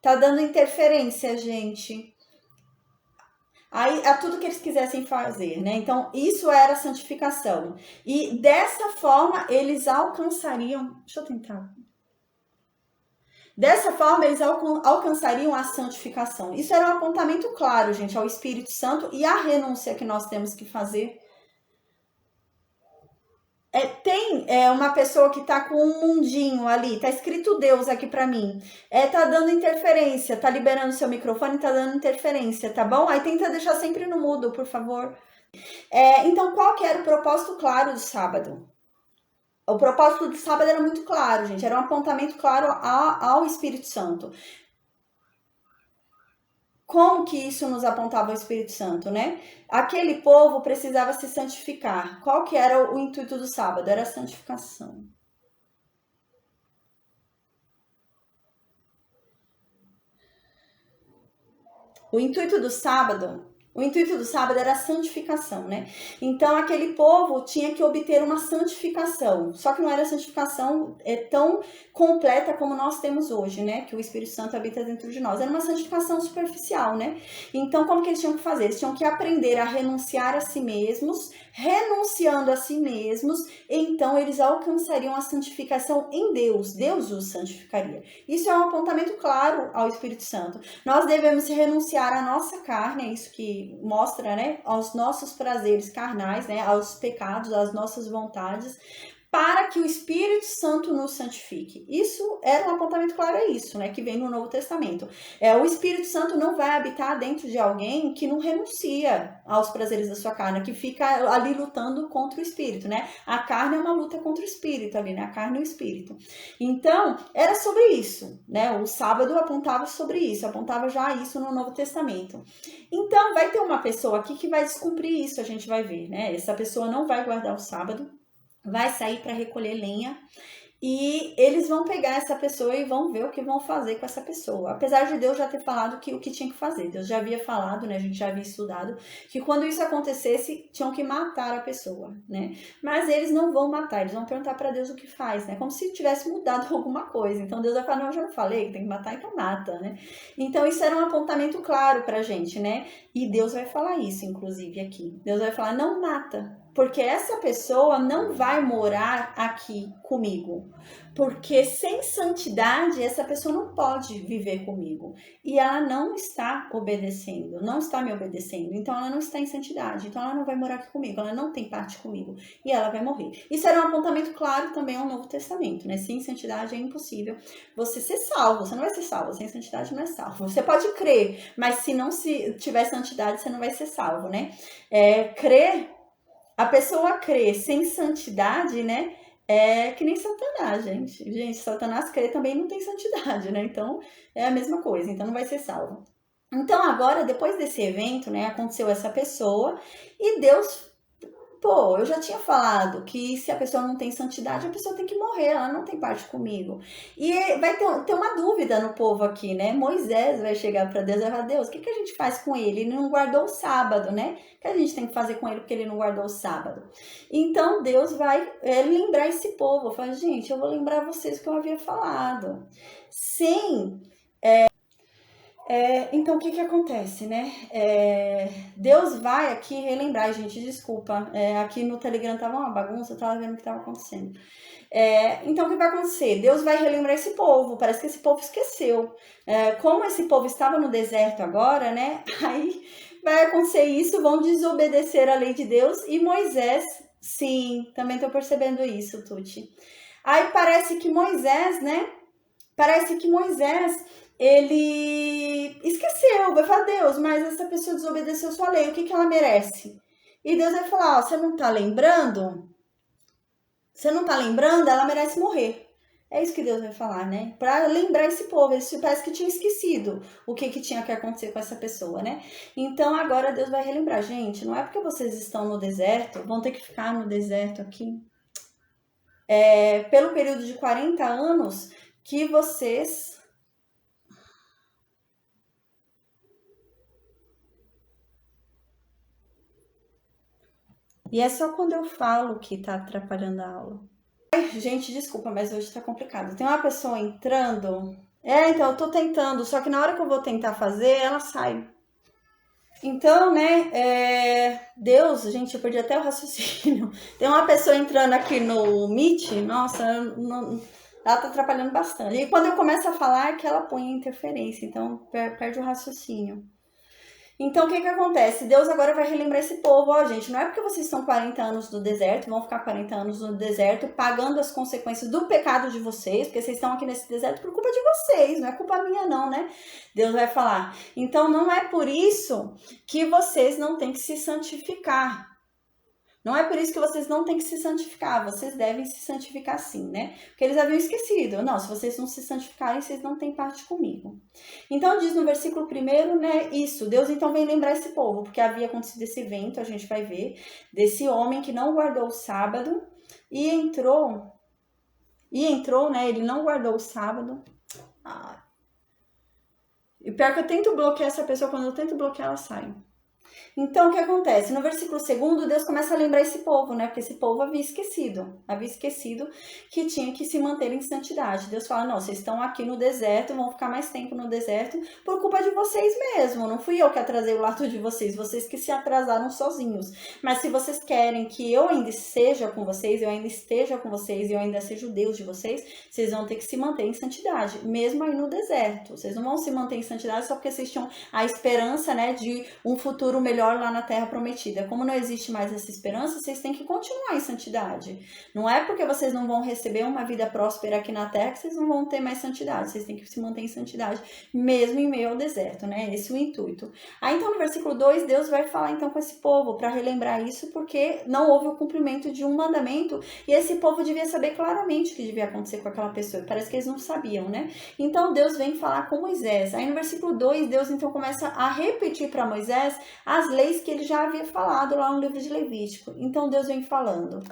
Tá dando interferência, gente. Aí, a tudo que eles quisessem fazer, né? Então, isso era santificação. E dessa forma, eles alcançariam... Deixa eu tentar. Dessa forma, eles alcançariam a santificação. Isso era um apontamento claro, gente, ao Espírito Santo e à renúncia que nós temos que fazer. Tem uma pessoa que tá com um mundinho ali, tá escrito Deus aqui pra mim, tá dando interferência, tá liberando seu microfone, tá dando interferência, tá bom? Aí tenta deixar sempre no mudo, por favor. Então, qual que era o propósito claro do sábado? O propósito do sábado era muito claro, gente, era um apontamento claro ao Espírito Santo. Como que isso nos apontava ao Espírito Santo, né? Aquele povo precisava se santificar. Qual que era o intuito do sábado? Era a santificação. O intuito do sábado era a santificação, né? Então, aquele povo tinha que obter uma santificação. Só que não era santificação tão completa como nós temos hoje, né? Que o Espírito Santo habita dentro de nós. Era uma santificação superficial, né? Então, como que eles tinham que fazer? Eles tinham que aprender a renunciar a si mesmos. Renunciando a si mesmos, então eles alcançariam a santificação em Deus. Deus os santificaria. Isso é um apontamento claro ao Espírito Santo. Nós devemos renunciar à nossa carne, é isso que mostra, né, aos nossos prazeres carnais, né, aos pecados, às nossas vontades, para que o Espírito Santo nos santifique. Isso era um apontamento claro a isso, né, que vem no Novo Testamento. O Espírito Santo não vai habitar dentro de alguém que não renuncia aos prazeres da sua carne, que fica ali lutando contra o Espírito, né? A carne é uma luta contra o Espírito ali, né? A carne e o Espírito. Então, era sobre isso, né? O sábado apontava sobre isso, apontava já isso no Novo Testamento. Então, vai ter uma pessoa aqui que vai descumprir isso, a gente vai ver, né? Essa pessoa não vai guardar o sábado, vai sair para recolher lenha e eles vão pegar essa pessoa e vão ver o que vão fazer com essa pessoa. Apesar de Deus já ter falado que o que tinha que fazer. Deus já havia falado, né? A gente já havia estudado que quando isso acontecesse, tinham que matar a pessoa, né? Mas eles não vão matar, eles vão perguntar para Deus o que faz, né? Como se tivesse mudado alguma coisa. Então Deus vai falar, não, eu já falei, tem que matar, então mata, né? Então isso era um apontamento claro pra gente, né? E Deus vai falar isso, inclusive, aqui. Deus vai falar, não mata. Porque essa pessoa não vai morar aqui comigo. Porque sem santidade, essa pessoa não pode viver comigo. E ela não está obedecendo, não está me obedecendo. Então, ela não está em santidade. Então, ela não vai morar aqui comigo, ela não tem parte comigo. E ela vai morrer. Isso era um apontamento claro também ao Novo Testamento, né? Sem santidade é impossível você ser salvo. Você não vai ser salvo. Sem santidade não é salvo. Você pode crer, mas se não tiver santidade, você não vai ser salvo, né? A pessoa crê sem santidade, né? É que nem Satanás, gente. Gente, Satanás crê também não tem santidade, né? Então, é a mesma coisa. Então, não vai ser salvo. Então, agora, depois desse evento, né? Aconteceu essa pessoa e Deus... eu já tinha falado que se a pessoa não tem santidade, a pessoa tem que morrer, ela não tem parte comigo. E vai ter uma dúvida no povo aqui, né? Moisés vai chegar para Deus e vai falar, Deus, o que a gente faz com ele? Ele não guardou o sábado, né? O que a gente tem que fazer com ele porque ele não guardou o sábado? Então, Deus vai lembrar esse povo. Fala, gente, eu vou lembrar vocês o que eu havia falado. Sim... Então, o que acontece, né? Deus vai aqui relembrar, gente, desculpa. Aqui no Telegram tava uma bagunça, eu tava vendo o que tava acontecendo. Então, o que vai acontecer? Deus vai relembrar esse povo, parece que esse povo esqueceu. Como esse povo estava no deserto agora, né? Aí vai acontecer isso, vão desobedecer a lei de Deus e Moisés, sim, também tô percebendo isso, Tuti. Aí parece que Moisés, né? Parece que Moisés, ele esqueceu, vai falar, Deus, mas essa pessoa desobedeceu sua lei, o que ela merece? E Deus vai falar, ó, você não tá lembrando? Você não tá lembrando? Ela merece morrer. É isso que Deus vai falar, né? Para lembrar esse povo, eles parece que tinha esquecido o que tinha que acontecer com essa pessoa, né? Então agora Deus vai relembrar, gente, não é porque vocês estão no deserto, vão ter que ficar no deserto aqui, pelo período de 40 anos, que vocês... E é só quando eu falo que tá atrapalhando a aula. Ai, gente, desculpa, mas hoje tá complicado. Tem uma pessoa entrando. Então eu tô tentando, só que na hora que eu vou tentar fazer, ela sai. Então, né, Deus, gente, eu perdi até o raciocínio. Tem uma pessoa entrando aqui no Meet, nossa, ela tá atrapalhando bastante. E quando eu começo a falar, é que ela põe interferência, então perde o raciocínio. Então, o que acontece? Deus agora vai relembrar esse povo, ó, gente, não é porque vocês estão 40 anos no deserto, vão ficar 40 anos no deserto, pagando as consequências do pecado de vocês, porque vocês estão aqui nesse deserto por culpa de vocês, não é culpa minha não, né? Deus vai falar. Então, não é por isso que vocês não têm que se santificar. Não é por isso que vocês não têm que se santificar, vocês devem se santificar sim, né? Porque eles haviam esquecido. Não, se vocês não se santificarem, vocês não têm parte comigo. Então diz no versículo 1, né, isso. Deus então vem lembrar esse povo, porque havia acontecido esse evento, a gente vai ver, desse homem que não guardou o sábado e entrou, né, ele não guardou o sábado. E pior que eu tento bloquear essa pessoa, quando eu tento bloquear, ela sai. Então, o que acontece? No versículo 2, Deus começa a lembrar esse povo, né? Porque esse povo havia esquecido que tinha que se manter em santidade. Deus fala, não, vocês estão aqui no deserto, vão ficar mais tempo no deserto por culpa de vocês mesmo. Não fui eu que atrasei o lado de vocês que se atrasaram sozinhos. Mas se vocês querem que eu ainda seja com vocês, eu ainda esteja com vocês e eu ainda seja o Deus de vocês, vocês vão ter que se manter em santidade, mesmo aí no deserto. Vocês não vão se manter em santidade só porque vocês tinham a esperança, né, de um futuro melhor lá na terra prometida. Como não existe mais essa esperança, vocês têm que continuar em santidade. Não é porque vocês não vão receber uma vida próspera aqui na terra que vocês não vão ter mais santidade. Vocês têm que se manter em santidade, mesmo em meio ao deserto, né? Esse é o intuito. Aí então no versículo 2, Deus vai falar então com esse povo para relembrar isso, porque não houve o cumprimento de um mandamento e esse povo devia saber claramente o que devia acontecer com aquela pessoa. Parece que eles não sabiam, né? Então Deus vem falar com Moisés. Aí no versículo 2, Deus então começa a repetir para Moisés as leis que ele já havia falado lá no livro de Levítico. Então Deus vem falando,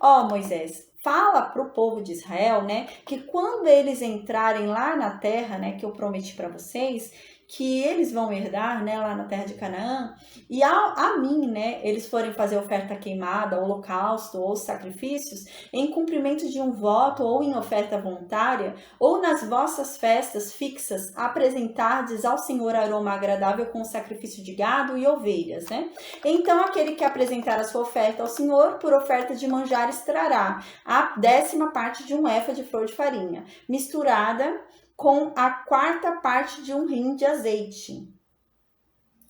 ó Moisés, fala para o povo de Israel, né, que quando eles entrarem lá na terra, né, que eu prometi para vocês, que eles vão herdar, né, lá na terra de Canaã, e a mim, né, eles forem fazer oferta queimada, holocausto ou sacrifícios, em cumprimento de um voto ou em oferta voluntária, ou nas vossas festas fixas, apresentardes ao Senhor aroma agradável com sacrifício de gado e ovelhas, né? Então, aquele que apresentar a sua oferta ao Senhor, por oferta de manjares, trará a 10ª parte de um efa de flor de farinha, misturada com a 4ª parte de um rim de azeite.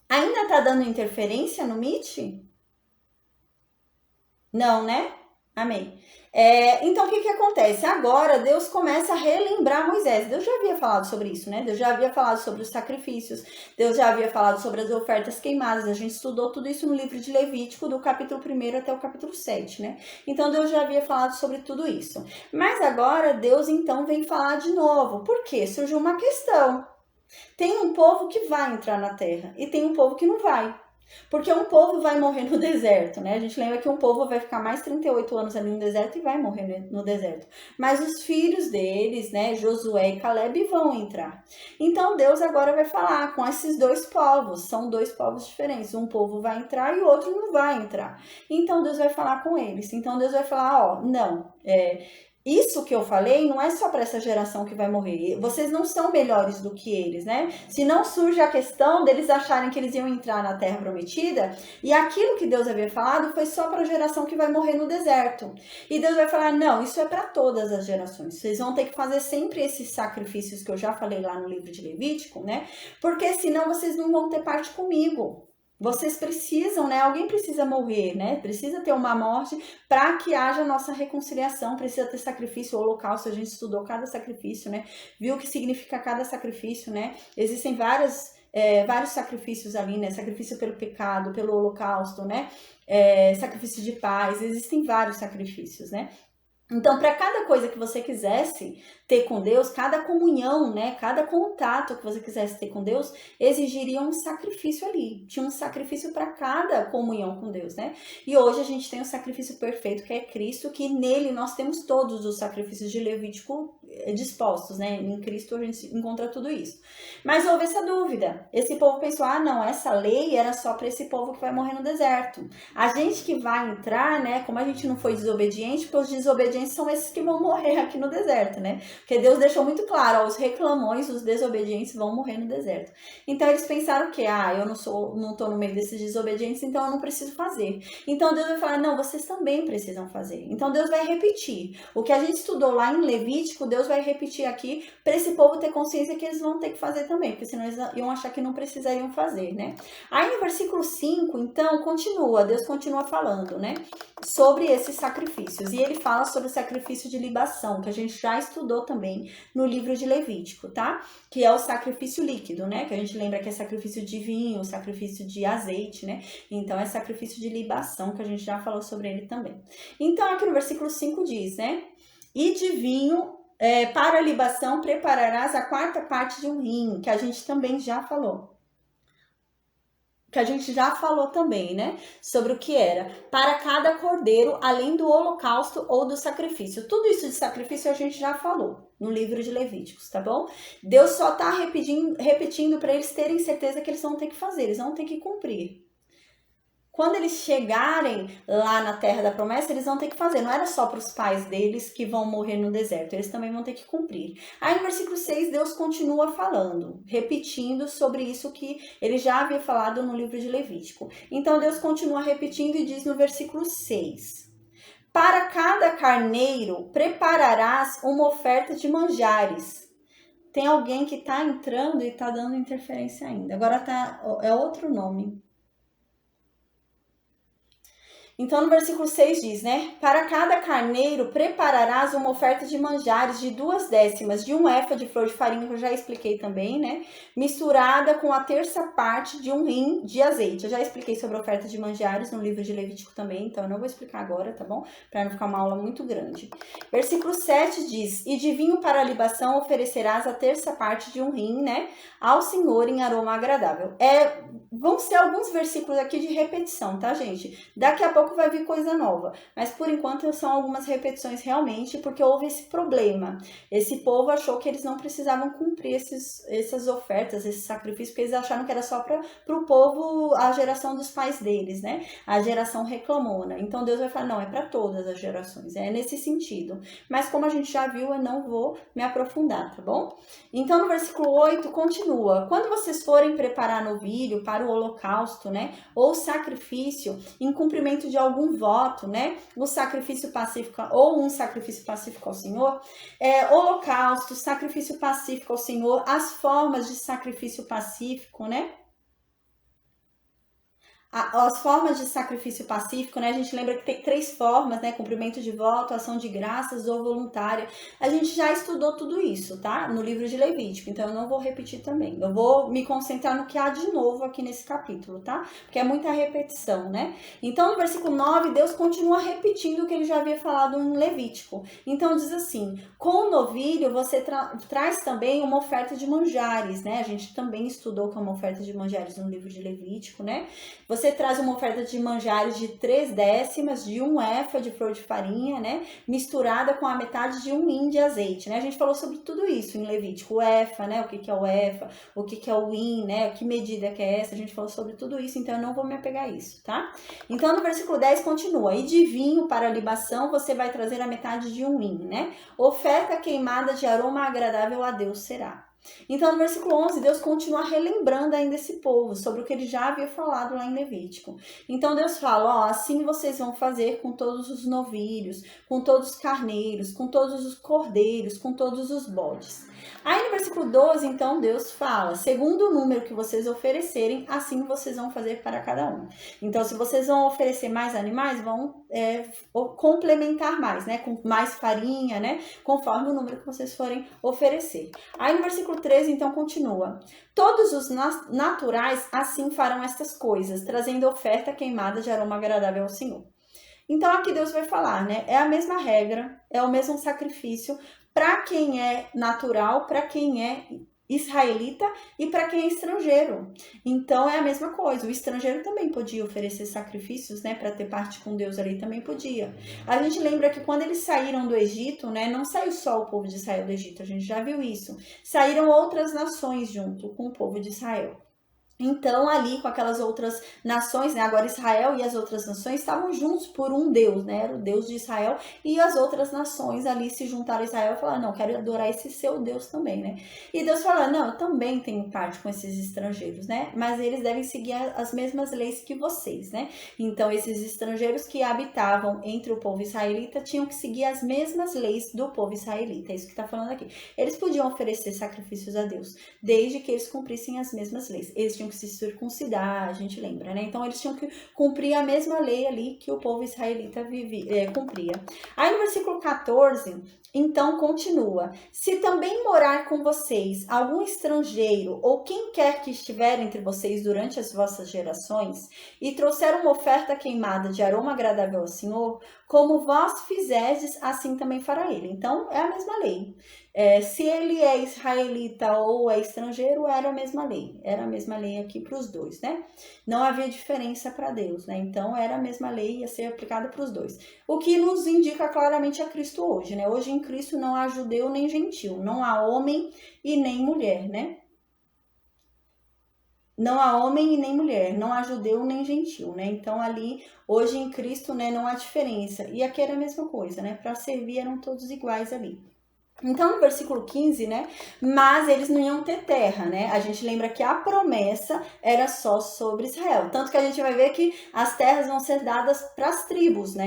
Ainda tá dando interferência no Meet? Não, né? Amém. Então, o que acontece? Agora, Deus começa a relembrar Moisés. Deus já havia falado sobre isso, né? Deus já havia falado sobre os sacrifícios. Deus já havia falado sobre as ofertas queimadas. A gente estudou tudo isso no livro de Levítico, do capítulo 1 até o capítulo 7, né? Então, Deus já havia falado sobre tudo isso. Mas agora, Deus, então, vem falar de novo. Por quê? Surgiu uma questão. Tem um povo que vai entrar na terra e tem um povo que não vai. Porque um povo vai morrer no deserto, né? A gente lembra que um povo vai ficar mais 38 anos ali no deserto e vai morrer no deserto. Mas os filhos deles, né, Josué e Caleb, vão entrar. Então Deus agora vai falar com esses dois povos. São dois povos diferentes. Um povo vai entrar e o outro não vai entrar. Então Deus vai falar com eles. Então Deus vai falar, ó, não, isso que eu falei não é só para essa geração que vai morrer. Vocês não são melhores do que eles, né? Se não surge a questão deles acharem que eles iam entrar na terra prometida e aquilo que Deus havia falado foi só para a geração que vai morrer no deserto. E Deus vai falar, não, isso é para todas as gerações. Vocês vão ter que fazer sempre esses sacrifícios que eu já falei lá no livro de Levítico, né? Porque senão vocês não vão ter parte comigo. Vocês precisam, né? Alguém precisa morrer, né? Precisa ter uma morte para que haja nossa reconciliação. Precisa ter sacrifício, o holocausto. A gente estudou cada sacrifício, né? Viu o que significa cada sacrifício, né? Existem vários sacrifícios ali, né? Sacrifício pelo pecado, pelo holocausto, né? Sacrifício de paz. Existem vários sacrifícios, né? Então, para cada coisa que você quisesse ter com Deus, cada comunhão, né, cada contato que você quisesse ter com Deus, exigiria um sacrifício ali. Tinha um sacrifício para cada comunhão com Deus, né? E hoje a gente tem o sacrifício perfeito, que é Cristo, que nele nós temos todos os sacrifícios de Levítico dispostos, né? Em Cristo a gente encontra tudo isso. Mas houve essa dúvida. Esse povo pensou: ah, não, essa lei era só para esse povo que vai morrer no deserto. A gente que vai entrar, né, como a gente não foi desobediente, porque os desobedientes são esses que vão morrer aqui no deserto, né? Porque Deus deixou muito claro, ó, os reclamões, os desobedientes vão morrer no deserto. Então eles pensaram que, eu não tô no meio desses desobedientes, então eu não preciso fazer. Então Deus vai falar: não, vocês também precisam fazer. Então Deus vai repetir. O que a gente estudou lá em Levítico, Deus vai repetir aqui para esse povo ter consciência que eles vão ter que fazer também, porque senão eles iam achar que não precisariam fazer, né? Aí no versículo 5, então, Deus continua falando, né, sobre esses sacrifícios. E ele fala sobre o sacrifício de libação, que a gente já estudou também no livro de Levítico, tá? Que é o sacrifício líquido, né? Que a gente lembra que é sacrifício de vinho, sacrifício de azeite, né? Então é sacrifício de libação, que a gente já falou sobre ele também. Então aqui no versículo 5 diz, né? E de vinho para a libação prepararás a quarta parte de um rim, que a gente também já falou. Que a gente já falou também, né? Sobre o que era. Para cada cordeiro, além do holocausto ou do sacrifício. Tudo isso de sacrifício a gente já falou no livro de Levíticos, tá bom? Deus só tá repetindo para eles terem certeza que eles vão ter que fazer, eles vão ter que cumprir. Quando eles chegarem lá na terra da promessa, eles vão ter que fazer. Não era só para os pais deles que vão morrer no deserto, eles também vão ter que cumprir. Aí no versículo 6, Deus continua falando, repetindo sobre isso que ele já havia falado no livro de Levítico. Então Deus continua repetindo e diz no versículo 6: para cada carneiro prepararás uma oferta de manjares. Tem alguém que está entrando e está dando interferência ainda. Agora é outro nome. Então, no versículo 6 diz, né? Para cada carneiro prepararás uma oferta de manjares de 2/10 de um efa de flor de farinha, que eu já expliquei também, né? Misturada com a terça parte de um rim de azeite. Eu já expliquei sobre a oferta de manjares no livro de Levítico também, então eu não vou explicar agora, tá bom? Para não ficar uma aula muito grande. Versículo 7 diz: e de vinho para a libação oferecerás a terça parte de um rim, né? Ao Senhor em aroma agradável. Vão ser alguns versículos aqui de repetição, tá, gente? Daqui a pouco vai vir coisa nova, mas por enquanto são algumas repetições realmente, porque houve esse problema. Esse povo achou que eles não precisavam cumprir essas ofertas, esses sacrifícios, porque eles acharam que era só para o povo, a geração dos pais deles, né? A geração reclamona. Então Deus vai falar: não, é para todas as gerações, é nesse sentido. Mas como a gente já viu, eu não vou me aprofundar, tá bom? Então no versículo 8 continua: quando vocês forem preparar novilho para o holocausto, né, ou sacrifício, em cumprimento de algum voto, né, o sacrifício pacífico ou um sacrifício pacífico ao Senhor, holocausto, sacrifício pacífico ao Senhor, as formas de sacrifício pacífico, né, as formas de sacrifício pacífico, né? A gente lembra que tem 3 formas, né? Cumprimento de voto, ação de graças ou voluntária. A gente já estudou tudo isso, tá? No livro de Levítico, então eu não vou repetir também. Eu vou me concentrar no que há de novo aqui nesse capítulo, tá? Porque é muita repetição, né? Então no versículo 9, Deus continua repetindo o que ele já havia falado em Levítico. Então diz assim: com o novilho você traz também uma oferta de manjares, né? A gente também estudou como oferta de manjares no livro de Levítico, né? Você traz uma oferta de manjares de 3/10 de um efa de flor de farinha, né? Misturada com a metade de um hin de azeite, né? A gente falou sobre tudo isso em Levítico. O efa, né? O que é o efa, o que é o hin, né? Que medida que é essa? A gente falou sobre tudo isso, então eu não vou me apegar a isso, tá? Então no versículo 10 continua: e de vinho para a libação você vai trazer a metade de um hin, né? Oferta queimada de aroma agradável a Deus será. Então, no versículo 11, Deus continua relembrando ainda esse povo sobre o que ele já havia falado lá em Levítico. Então, Deus fala: assim vocês vão fazer com todos os novilhos, com todos os carneiros, com todos os cordeiros, com todos os bodes. Aí no versículo 12, então, Deus fala: segundo o número que vocês oferecerem, assim vocês vão fazer para cada um. Então, se vocês vão oferecer mais animais, vão complementar mais, né? Com mais farinha, né? Conforme o número que vocês forem oferecer. Aí no versículo 13, então, continua: todos os naturais assim farão estas coisas, trazendo oferta queimada de aroma agradável ao Senhor. Então aqui Deus vai falar, né? É a mesma regra, é o mesmo sacrifício para quem é natural, para quem é israelita e para quem é estrangeiro. Então é a mesma coisa. O estrangeiro também podia oferecer sacrifícios, né, para ter parte com Deus ali, também podia. A gente lembra que quando eles saíram do Egito, né, não saiu só o povo de Israel do Egito, a gente já viu isso. Saíram outras nações junto com o povo de Israel. Então, ali com aquelas outras nações, né? Agora Israel e as outras nações estavam juntos por um Deus, né? Era o Deus de Israel, e as outras nações ali se juntaram a Israel e falaram: não, quero adorar esse seu Deus também, né? E Deus falou: não, eu também tenho parte com esses estrangeiros, né? Mas eles devem seguir as mesmas leis que vocês, né? Então, esses estrangeiros que habitavam entre o povo israelita tinham que seguir as mesmas leis do povo israelita. É isso que está falando aqui. Eles podiam oferecer sacrifícios a Deus, desde que eles cumprissem as mesmas leis. Eles tinham que se circuncidar, a gente lembra, né? Então eles tinham que cumprir a mesma lei ali que o povo israelita cumpria. Aí no versículo 14, então continua: se também morar com vocês algum estrangeiro ou quem quer que estiver entre vocês durante as vossas gerações e trouxer uma oferta queimada de aroma agradável ao Senhor, como vós fizestes, assim também fará ele. Então é a mesma lei. Se ele é israelita ou é estrangeiro, era a mesma lei. Era a mesma lei aqui para os dois, né? Não havia diferença para Deus, né? Então era a mesma lei, ia ser aplicada para os dois. O que nos indica claramente a Cristo hoje, né? Hoje em Cristo não há judeu nem gentil, não há homem e nem mulher, né? Não há homem e nem mulher, não há judeu nem gentil, né? Então ali, hoje em Cristo, né, não há diferença. E aqui era a mesma coisa, né? Para servir eram todos iguais ali. Então, no versículo 15, né? Mas eles não iam ter terra, né? A gente lembra que a promessa era só sobre Israel. Tanto que a gente vai ver que as terras vão ser dadas para as tribos, né?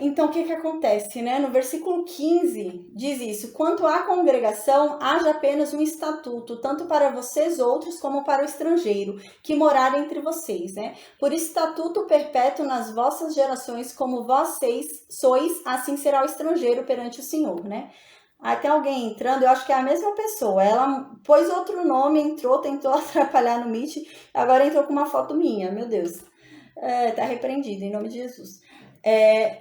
Então, o que acontece, né? No versículo 15 diz isso: quanto à congregação, haja apenas um estatuto, tanto para vocês outros como para o estrangeiro, que morar entre vocês, né? Por estatuto perpétuo nas vossas gerações, como vocês sois, assim será o estrangeiro perante o Senhor, né? Aí tem alguém entrando, eu acho que é a mesma pessoa. Ela pôs outro nome, entrou, tentou atrapalhar no Meet, agora entrou com uma foto minha, meu Deus. Tá repreendido, em nome de Jesus.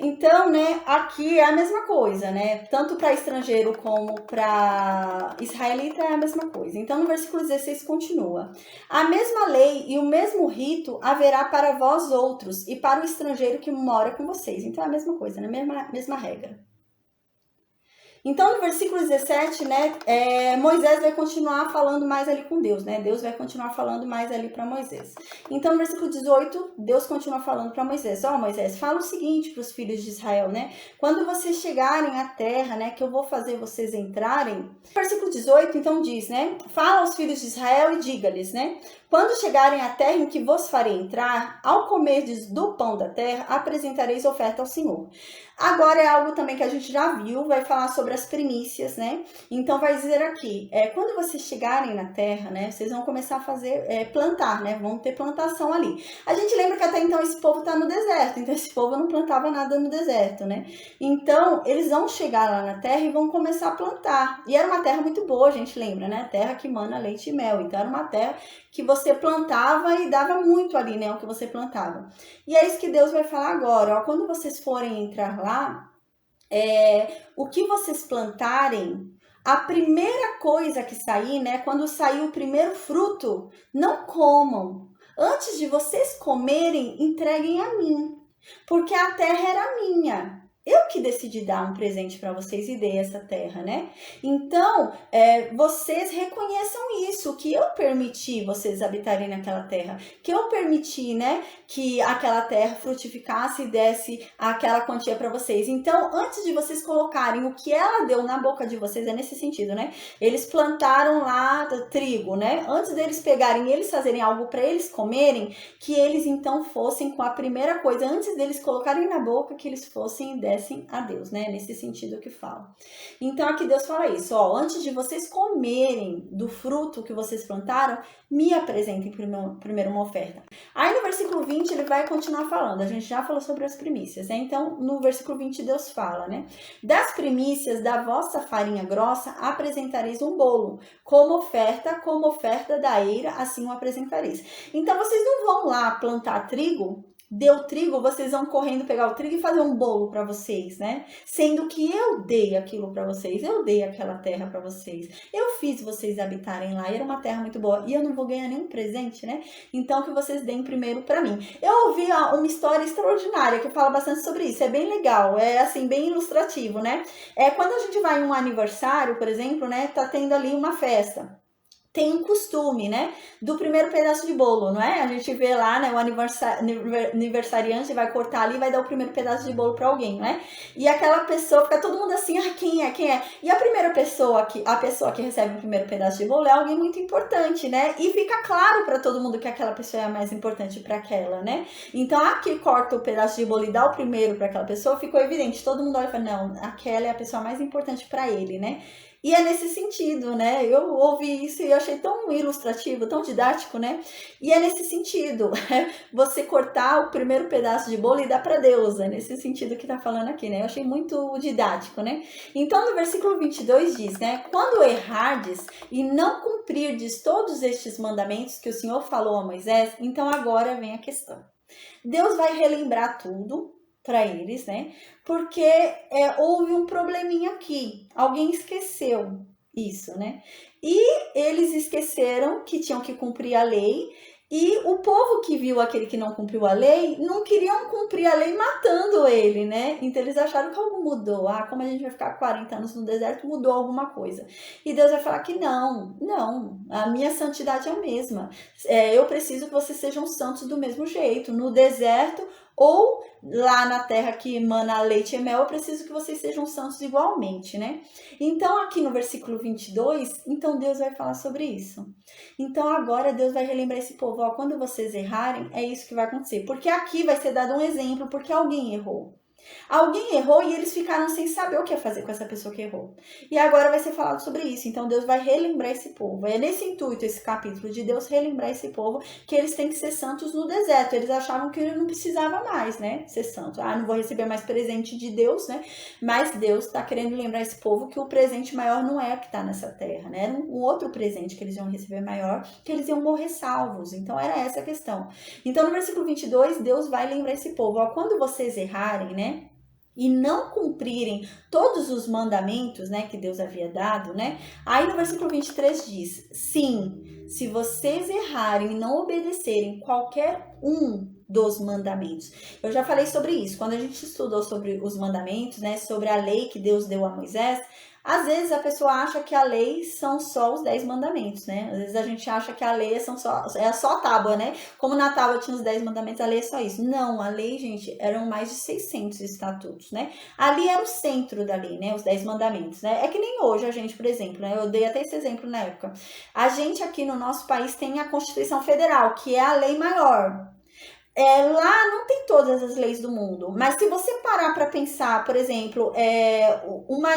Então, né, aqui é a mesma coisa, né? Tanto para estrangeiro como para israelita é a mesma coisa. Então, no versículo 16 continua: a mesma lei e o mesmo rito haverá para vós outros e para o estrangeiro que mora com vocês. Então, é a mesma coisa, né? Mesma regra. Então, no versículo 17, né, Moisés vai continuar falando mais ali com Deus, né? Deus vai continuar falando mais ali para Moisés. Então, no versículo 18, Deus continua falando para Moisés: Moisés, fala o seguinte para os filhos de Israel, né? Quando vocês chegarem à terra, né, que eu vou fazer vocês entrarem. Versículo 18, então diz, né? Fala aos filhos de Israel e diga-lhes, né? Quando chegarem à terra em que vos farei entrar, ao comerdes do pão da terra, apresentareis oferta ao Senhor. Agora é algo também que a gente já viu, vai falar sobre as primícias, né? Então vai dizer aqui, quando vocês chegarem na terra, né, vocês vão começar a fazer, plantar, né? Vão ter plantação ali. A gente lembra que até então esse povo está no deserto, então esse povo não plantava nada no deserto, né? Então eles vão chegar lá na terra e vão começar a plantar. E era uma terra muito boa, a gente lembra, né? Terra que mana leite e mel. Então era uma terra que você plantava e dava muito ali, né? O que você plantava. E é isso que Deus vai falar agora, ó. Quando vocês forem entrar lá, o que vocês plantarem, a primeira coisa que sair, né? Quando sair o primeiro fruto, não comam. Antes de vocês comerem, entreguem a mim, porque a terra era minha. Eu que decidi dar um presente para vocês e dei essa terra, né? Então, vocês reconheçam isso, que eu permiti vocês habitarem naquela terra, que eu permiti, né, que aquela terra frutificasse e desse aquela quantia para vocês. Então, antes de vocês colocarem o que ela deu na boca de vocês, é nesse sentido, né? Eles plantaram lá trigo, né? Antes deles pegarem e eles fazerem algo para eles comerem, que eles então fossem com a primeira coisa, antes deles colocarem na boca, que eles fossem e obedecem a Deus, né? Nesse sentido que fala. Então aqui Deus fala isso, ó, antes de vocês comerem do fruto que vocês plantaram, me apresentem primeiro uma oferta. Aí no versículo 20 ele vai continuar falando, a gente já falou sobre as primícias, né? Então no versículo 20 Deus fala, né? Das primícias da vossa farinha grossa apresentareis um bolo, como oferta da eira, assim o apresentareis. Então vocês não vão lá plantar trigo, deu trigo, vocês vão correndo pegar o trigo e fazer um bolo para vocês, né? Sendo que eu dei aquilo para vocês, eu dei aquela terra para vocês, eu fiz vocês habitarem lá, e era uma terra muito boa, e eu não vou ganhar nenhum presente, né? Então que vocês deem primeiro para mim. Eu ouvi uma história extraordinária que fala bastante sobre isso, é bem legal, é assim, bem ilustrativo, né? Quando a gente vai em um aniversário, por exemplo, né, tá tendo ali uma festa. Tem um costume, né, do primeiro pedaço de bolo, não é? A gente vê lá, né, o aniversariante vai cortar ali e vai dar o primeiro pedaço de bolo para alguém, não é? E aquela pessoa, fica todo mundo assim, quem é? E a pessoa que recebe o primeiro pedaço de bolo é alguém muito importante, né? E fica claro para todo mundo que aquela pessoa é a mais importante para aquela, né? Então, a que corta o pedaço de bolo e dá o primeiro para aquela pessoa, ficou evidente. Todo mundo olha e fala, não, aquela é a pessoa mais importante para ele, né? E é nesse sentido, né? Eu ouvi isso e eu achei tão ilustrativo, tão didático, né? E é nesse sentido, você cortar o primeiro pedaço de bolo e dar para Deus, é nesse sentido que tá falando aqui, né? Eu achei muito didático, né? Então, no versículo 22 diz, né? Quando errardes e não cumprirdes todos estes mandamentos que o Senhor falou a Moisés, então agora vem a questão. Deus vai relembrar tudo para eles, né? Porque houve um probleminha aqui. Alguém esqueceu isso, né? E eles esqueceram que tinham que cumprir a lei. E o povo que viu aquele que não cumpriu a lei, não queriam cumprir a lei matando ele, né? Então eles acharam que algo mudou. Como a gente vai ficar 40 anos no deserto, mudou alguma coisa. E Deus vai falar que não, a minha santidade é a mesma. Eu preciso que vocês sejam santos do mesmo jeito. No deserto ou lá na terra que emana leite e mel, eu preciso que vocês sejam santos igualmente, né? Então, aqui no versículo 22, então Deus vai falar sobre isso. Então, agora Deus vai relembrar esse povo, quando vocês errarem, é isso que vai acontecer. Porque aqui vai ser dado um exemplo, porque alguém errou. Alguém errou e eles ficaram sem saber o que ia fazer com essa pessoa que errou. E agora vai ser falado sobre isso. Então Deus vai relembrar esse povo. É nesse intuito esse capítulo de Deus relembrar esse povo que eles têm que ser santos no deserto. Eles achavam que ele não precisava mais, né, ser santo. Não vou receber mais presente de Deus, né? Mas Deus está querendo lembrar esse povo que o presente maior não é o que está nessa terra, né? Era um outro presente que eles iam receber maior, que eles iam morrer salvos. Então era essa a questão. Então no versículo 22, Deus vai lembrar esse povo. Quando vocês errarem, né, e não cumprirem todos os mandamentos, né, que Deus havia dado, né? Aí no versículo 23 diz, sim, se vocês errarem e não obedecerem qualquer um dos mandamentos. Eu já falei sobre isso, quando a gente estudou sobre os mandamentos, né, sobre a lei que Deus deu a Moisés, às vezes a pessoa acha que a lei são só os 10 mandamentos, né? Às vezes a gente acha que a lei é só a tábua, né? Como na tábua tinha os 10 mandamentos, a lei é só isso. Não, a lei, gente, eram mais de 600 estatutos, né? Ali era o centro da lei, né? Os 10 mandamentos, né? É que nem hoje a gente, por exemplo, né? Eu dei até esse exemplo na época. A gente aqui no nosso país tem a Constituição Federal, que é a lei maior. Lá não tem todas as leis do mundo, mas se você parar para pensar, por exemplo, uma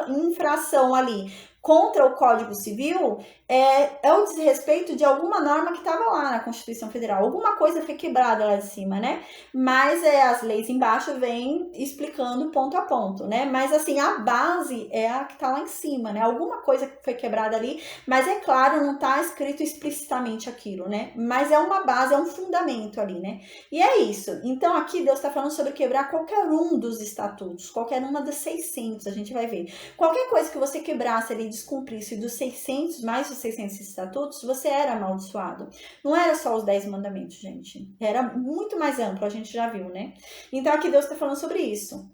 infração ali contra o Código Civil, é o desrespeito de alguma norma que estava lá na Constituição Federal. Alguma coisa foi quebrada lá de cima, né? Mas as leis embaixo vêm explicando ponto a ponto, né? Mas assim, a base é a que está lá em cima, né? Alguma coisa foi quebrada ali, mas é claro, não está escrito explicitamente aquilo, né? Mas é uma base, é um fundamento ali, né? E é isso. Então aqui Deus está falando sobre quebrar qualquer um dos estatutos, qualquer uma das 600, a gente vai ver. Qualquer coisa que você quebrasse ali, descumprisse dos 600, mais os 600 estatutos, você era amaldiçoado. Não era só os 10 mandamentos, gente. Era muito mais amplo, a gente já viu, né? Então aqui Deus está falando sobre isso.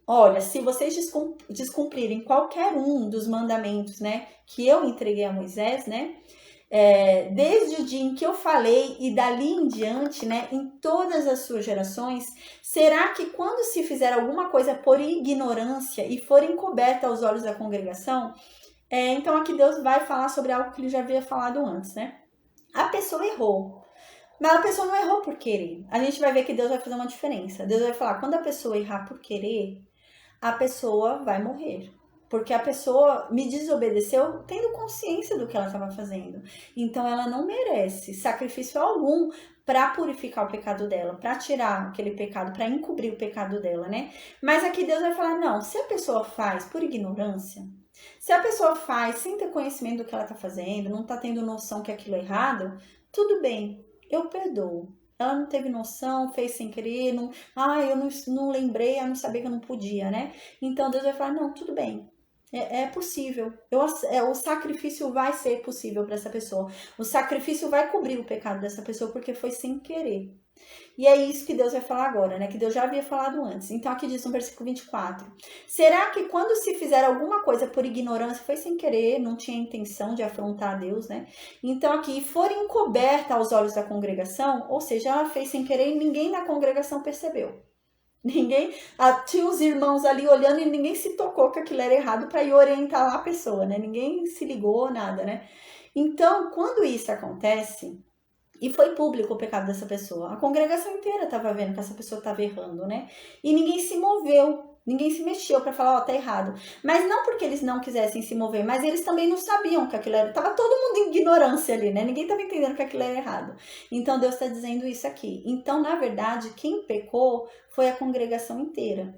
Olha, se vocês descumprirem qualquer um dos mandamentos, né, que eu entreguei a Moisés, né, desde o dia em que eu falei e dali em diante, né, em todas as suas gerações, será que quando se fizer alguma coisa por ignorância e for encoberta aos olhos da congregação, então aqui Deus vai falar sobre algo que ele já havia falado antes, né? A pessoa errou, Mas a pessoa não errou por querer. A gente vai ver que Deus vai fazer uma diferença. Deus vai falar, quando a pessoa errar por querer, a pessoa vai morrer. Porque a pessoa me desobedeceu tendo consciência do que ela estava fazendo. Então ela não merece sacrifício algum para purificar o pecado dela, para tirar aquele pecado, para encobrir o pecado dela, né? Mas aqui Deus vai falar, não, se a pessoa faz por ignorância, se a pessoa faz sem ter conhecimento do que ela está fazendo, não está tendo noção que aquilo é errado, tudo bem, eu perdoo. Ela não teve noção, fez sem querer, eu não lembrei, eu não sabia que eu não podia, né? Então Deus vai falar, não, tudo bem. É possível. O sacrifício vai ser possível para essa pessoa. O sacrifício vai cobrir o pecado dessa pessoa porque foi sem querer. E é isso que Deus vai falar agora, né? Que Deus já havia falado antes. Então aqui diz no versículo 24. Será que quando se fizer alguma coisa por ignorância, foi sem querer, não tinha intenção de afrontar a Deus, né? Então aqui, for encoberta aos olhos da congregação, ou seja, ela fez sem querer e ninguém na congregação percebeu. Ninguém, tinha os irmãos ali olhando e ninguém se tocou que aquilo era errado para ir orientar lá a pessoa, né? Ninguém se ligou, nada, né? Então, quando isso acontece, e foi público o pecado dessa pessoa, a congregação inteira estava vendo que essa pessoa estava errando, né? E ninguém se moveu. Ninguém se mexeu para falar, tá errado. Mas não porque eles não quisessem se mover, mas eles também não sabiam que aquilo era. Tava todo mundo em ignorância ali, né? Ninguém tava entendendo que aquilo era errado. Então Deus está dizendo isso aqui. Então, na verdade, quem pecou foi a congregação inteira.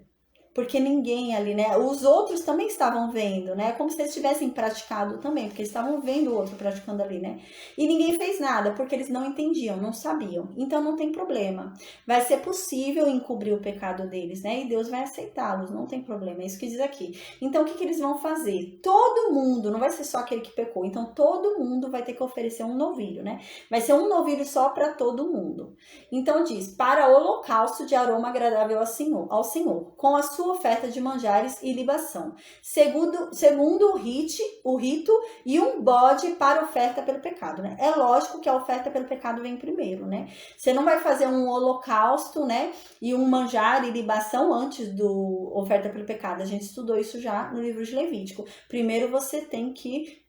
Porque ninguém ali, né? Os outros também estavam vendo, né? Como se eles tivessem praticado também, porque eles estavam vendo o outro praticando ali, né? E ninguém fez nada, porque eles não entendiam, não sabiam. Então não tem problema. Vai ser possível encobrir o pecado deles, né? E Deus vai aceitá-los, não tem problema. É isso que diz aqui. Então o que eles vão fazer? Todo mundo, não vai ser só aquele que pecou. Então todo mundo vai ter que oferecer um novilho, né? Vai ser um novilho só para todo mundo. Então diz, para holocausto de aroma agradável ao Senhor, com a sua oferta de manjares e libação, segundo o rito, e um bode para oferta pelo pecado, né? É lógico que a oferta pelo pecado vem primeiro, né? Você não vai fazer um holocausto, né? E um manjar e libação antes do oferta pelo pecado. A gente estudou isso já no livro de Levítico. Primeiro você tem que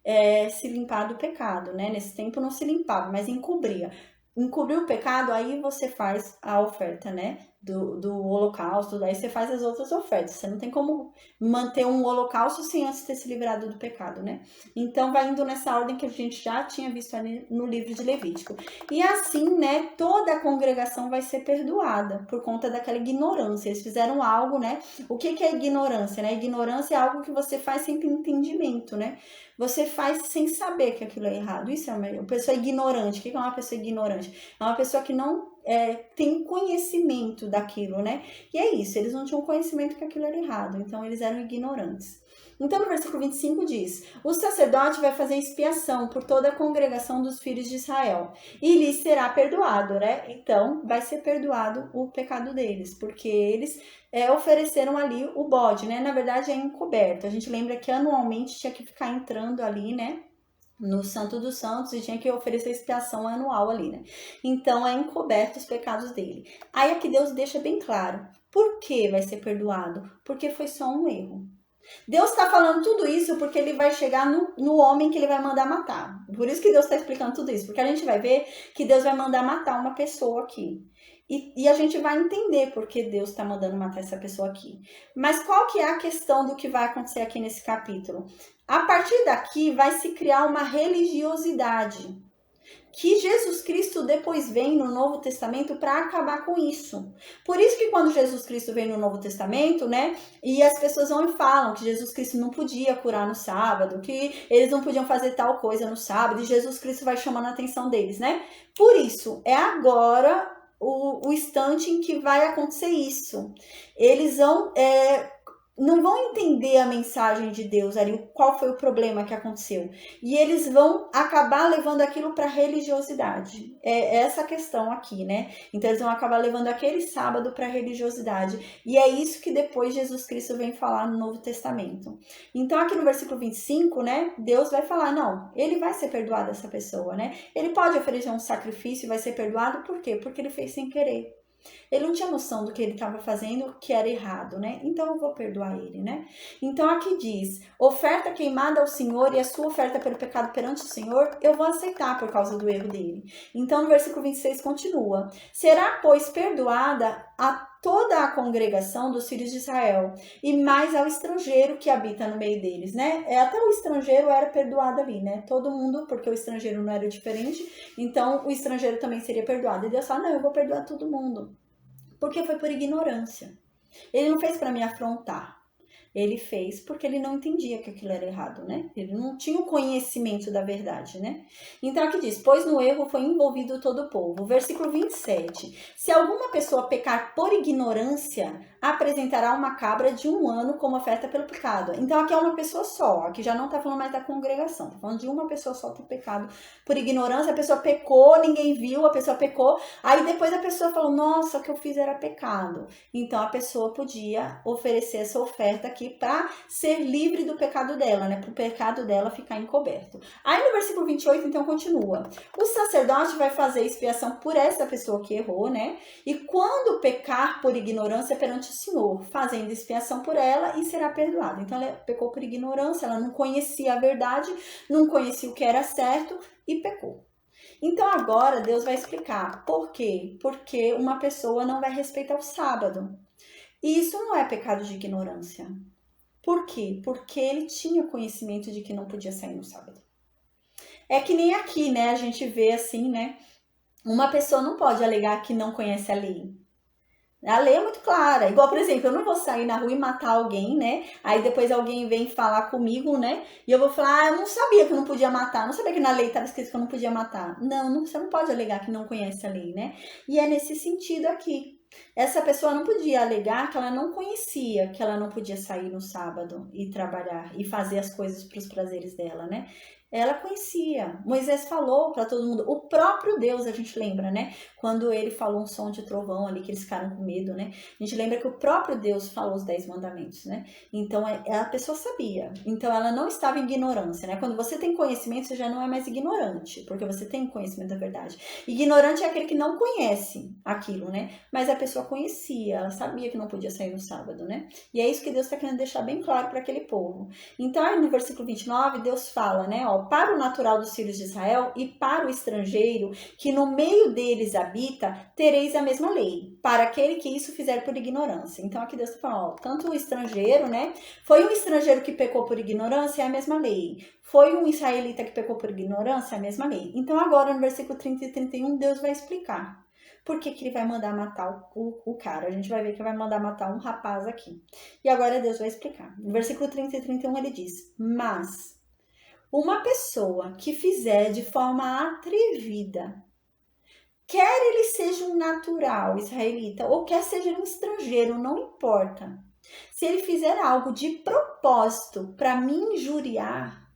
se limpar do pecado, né? Nesse tempo não se limpava, mas encobria o pecado, aí você faz a oferta, né, do holocausto, daí você faz as outras ofertas. Você não tem como manter um holocausto sem antes ter se livrado do pecado, né? Então vai indo nessa ordem que a gente já tinha visto ali no livro de Levítico. E assim, né, toda a congregação vai ser perdoada por conta daquela ignorância. Eles fizeram algo, né? O que é ignorância, né? Ignorância é algo que você faz sem ter entendimento, né? Você faz sem saber que aquilo é errado. Isso é uma pessoa ignorante. O que é uma pessoa ignorante? É uma pessoa que não tem conhecimento daquilo, né? E é isso, eles não tinham conhecimento que aquilo era errado, então eles eram ignorantes. Então no versículo 25 diz, o sacerdote vai fazer expiação por toda a congregação dos filhos de Israel e lhes será perdoado, né? Então vai ser perdoado o pecado deles, porque eles ofereceram ali o bode, né? Na verdade é encoberto. A gente lembra que anualmente tinha que ficar entrando ali, né? No Santo dos Santos e tinha que oferecer expiação anual ali, né? Então é encoberto os pecados dele. Aí aqui Deus deixa bem claro. Por que vai ser perdoado? Porque foi só um erro. Deus está falando tudo isso porque ele vai chegar no homem que ele vai mandar matar. Por isso que Deus está explicando tudo isso. Porque a gente vai ver que Deus vai mandar matar uma pessoa aqui. E a gente vai entender porque Deus está mandando matar essa pessoa aqui. Mas qual que é a questão do que vai acontecer aqui nesse capítulo? A partir daqui vai se criar uma religiosidade que Jesus Cristo depois vem no Novo Testamento para acabar com isso. Por isso que quando Jesus Cristo vem no Novo Testamento, né, e as pessoas vão e falam que Jesus Cristo não podia curar no sábado, que eles não podiam fazer tal coisa no sábado, e Jesus Cristo vai chamando a atenção deles, né? Por isso, é agora o instante em que vai acontecer isso. Eles vão não vão entender a mensagem de Deus ali, qual foi o problema que aconteceu. E eles vão acabar levando aquilo para religiosidade. É essa questão aqui, né? Então eles vão acabar levando aquele sábado para religiosidade. E é isso que depois Jesus Cristo vem falar no Novo Testamento. Então aqui no versículo 25, né? Deus vai falar, não, ele vai ser perdoado essa pessoa, né? Ele pode oferecer um sacrifício e vai ser perdoado, por quê? Porque ele fez sem querer. Ele não tinha noção do que ele estava fazendo, que era errado, né? Então eu vou perdoar ele, né? Então aqui diz: oferta queimada ao Senhor e a sua oferta pelo pecado perante o Senhor, eu vou aceitar por causa do erro dele. Então no versículo 26 continua: será, pois, perdoada a toda a congregação dos filhos de Israel, e mais ao estrangeiro que habita no meio deles, né? Até o estrangeiro era perdoado ali, né? Todo mundo, porque o estrangeiro não era diferente, então o estrangeiro também seria perdoado. E Deus fala: não, eu vou perdoar todo mundo. Porque foi por ignorância. Ele não fez para me afrontar. Ele fez porque ele não entendia que aquilo era errado, né? Ele não tinha o conhecimento da verdade, né? Então aqui diz: pois no erro foi envolvido todo o povo. Versículo 27. Se alguma pessoa pecar por ignorância, apresentará uma cabra de 1 ano como oferta pelo pecado. Então aqui é uma pessoa só. Aqui já não está falando mais da congregação. Está falando de uma pessoa só por pecado. Por ignorância, a pessoa pecou, ninguém viu, a pessoa pecou. Aí depois a pessoa falou: nossa, o que eu fiz era pecado. Então a pessoa podia oferecer essa oferta aqui para ser livre do pecado dela, né? Para o pecado dela ficar encoberto. Aí no versículo 28, então, continua: o sacerdote vai fazer expiação por essa pessoa que errou, né? E quando pecar por ignorância perante o Senhor, fazendo expiação por ela, e será perdoado. Então ela pecou por ignorância, ela não conhecia a verdade, não conhecia o que era certo e pecou. Então agora Deus vai explicar por quê? Porque uma pessoa não vai respeitar o sábado. E isso não é pecado de ignorância. Por quê? Porque ele tinha conhecimento de que não podia sair no sábado. É que nem aqui, né? A gente vê assim, né? Uma pessoa não pode alegar que não conhece a lei. A lei é muito clara. Igual, por exemplo, eu não vou sair na rua e matar alguém, né? Aí depois alguém vem falar comigo, né? E eu vou falar: eu não sabia que eu não podia matar. Não sabia que na lei estava escrito que eu não podia matar. Não, você não pode alegar que não conhece a lei, né? E é nesse sentido aqui. Essa pessoa não podia alegar que ela não conhecia, que ela não podia sair no sábado e trabalhar e fazer as coisas para os prazeres dela, né? Ela conhecia. Moisés falou para todo mundo. O próprio Deus, a gente lembra, né? Quando ele falou um som de trovão ali, que eles ficaram com medo, né? A gente lembra que o próprio Deus falou os 10 mandamentos, né? Então, a pessoa sabia. Então, ela não estava em ignorância, né? Quando você tem conhecimento, você já não é mais ignorante, porque você tem conhecimento da verdade. Ignorante é aquele que não conhece aquilo, né? Mas a pessoa conhecia, ela sabia que não podia sair no sábado, né? E é isso que Deus está querendo deixar bem claro para aquele povo. Então, aí no versículo 29, Deus fala, né? Ó, para o natural dos filhos de Israel e para o estrangeiro que no meio deles habita, tereis a mesma lei, para aquele que isso fizer por ignorância. Então aqui Deus está falando: ó, tanto o estrangeiro, né? Foi um estrangeiro que pecou por ignorância, é a mesma lei. Foi um israelita que pecou por ignorância, é a mesma lei. Então agora no versículo 30 e 31, Deus vai explicar por que ele vai mandar matar o cara. A gente vai ver que vai mandar matar um rapaz aqui. E agora Deus vai explicar. No versículo 30 e 31 ele diz: mas uma pessoa que fizer de forma atrevida, quer ele seja um natural israelita ou quer seja um estrangeiro, não importa. Se ele fizer algo de propósito para me injuriar,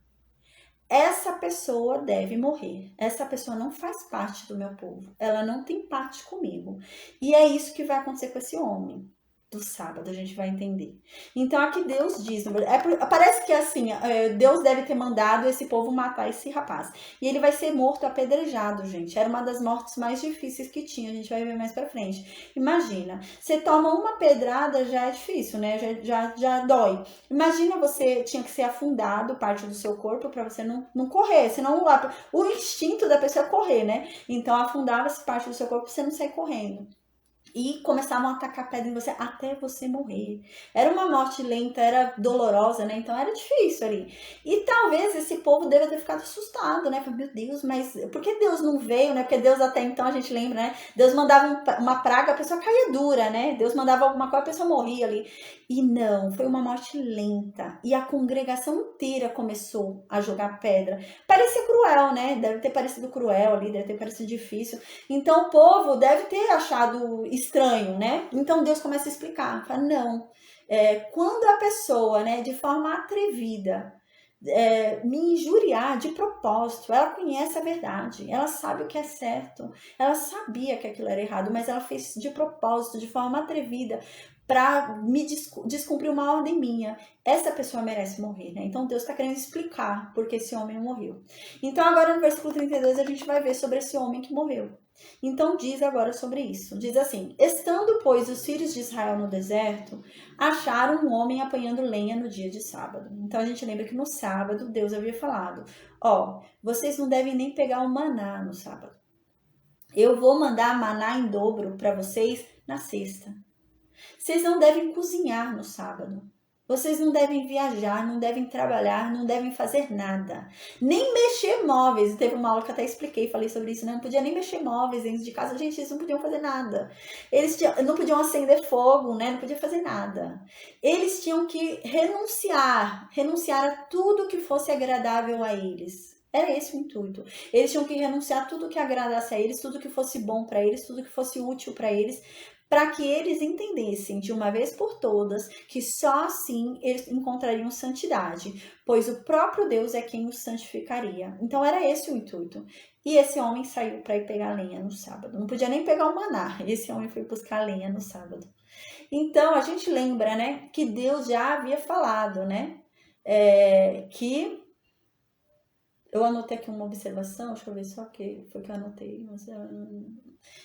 essa pessoa deve morrer. Essa pessoa não faz parte do meu povo. Ela não tem parte comigo. E é isso que vai acontecer com esse homem. Do sábado, a gente vai entender. Então aqui Deus diz, parece que assim, Deus deve ter mandado esse povo matar esse rapaz. E ele vai ser morto apedrejado, gente. Era uma das mortes mais difíceis que tinha, a gente vai ver mais pra frente. Imagina, você toma uma pedrada, já é difícil, né? Já dói. Imagina, você tinha que ser afundado, parte do seu corpo, pra você não correr. Senão o instinto da pessoa é correr, né? Então afundava-se parte do seu corpo pra você não sair correndo. E começavam a atacar pedra em você até você morrer. Era uma morte lenta, era dolorosa, né? Então era difícil ali. E talvez esse povo deva ter ficado assustado, né? Meu Deus, mas por que Deus não veio, né? Porque Deus até então, a gente lembra, né? Deus mandava uma praga, a pessoa caía dura, né? Deus mandava alguma coisa, a pessoa morria ali. E não, foi uma morte lenta. E a congregação inteira começou a jogar pedra. Parecia cruel, né? Deve ter parecido cruel ali, deve ter parecido difícil. Então o povo deve ter achado estranho, né? Então Deus começa a explicar, fala: não, quando a pessoa, né, de forma atrevida, me injuriar de propósito, ela conhece a verdade, ela sabe o que é certo, ela sabia que aquilo era errado, mas ela fez de propósito, de forma atrevida, para me descumprir uma ordem minha. Essa pessoa merece morrer, né? Então Deus está querendo explicar porque esse homem morreu. Então agora no versículo 32 a gente vai ver sobre esse homem que morreu. Então diz agora sobre isso. Diz assim: estando, pois, os filhos de Israel no deserto, acharam um homem apanhando lenha no dia de sábado. Então a gente lembra que no sábado Deus havia falado: ó, vocês não devem nem pegar o maná no sábado. Eu vou mandar maná em dobro para vocês na sexta. Vocês não devem cozinhar no sábado. Vocês não devem viajar, não devem trabalhar, não devem fazer nada. Nem mexer móveis. Teve uma aula que eu até expliquei, falei sobre isso, né? Não podia nem mexer móveis dentro de casa. Gente, eles não podiam fazer nada. Eles não podiam acender fogo, né? Não podia fazer nada. Eles tinham que renunciar a tudo que fosse agradável a eles. Era esse o intuito. Eles tinham que renunciar a tudo que agradasse a eles, tudo que fosse bom para eles, tudo que fosse útil para eles, para que eles entendessem de uma vez por todas que só assim eles encontrariam santidade, pois o próprio Deus é quem os santificaria. Então era esse o intuito. E esse homem saiu para ir pegar lenha no sábado. Não podia nem pegar o maná. Esse homem foi buscar lenha no sábado. Então a gente lembra, né, que Deus já havia falado, né, que eu anotei aqui uma observação, deixa eu ver só que foi que eu anotei.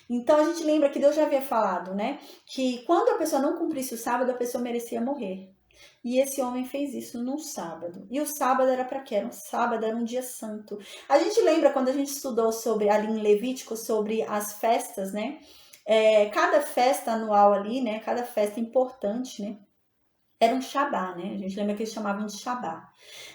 Então a gente lembra que Deus já havia falado, né? Que quando a pessoa não cumprisse o sábado, a pessoa merecia morrer. E esse homem fez isso num sábado. E o sábado era para quê? Era um sábado, era um dia santo. A gente lembra quando a gente estudou sobre ali em Levítico, sobre as festas, né? Cada festa anual ali, né? Cada festa importante, né? Era um Shabá, né? A gente lembra que eles chamavam de Shabá.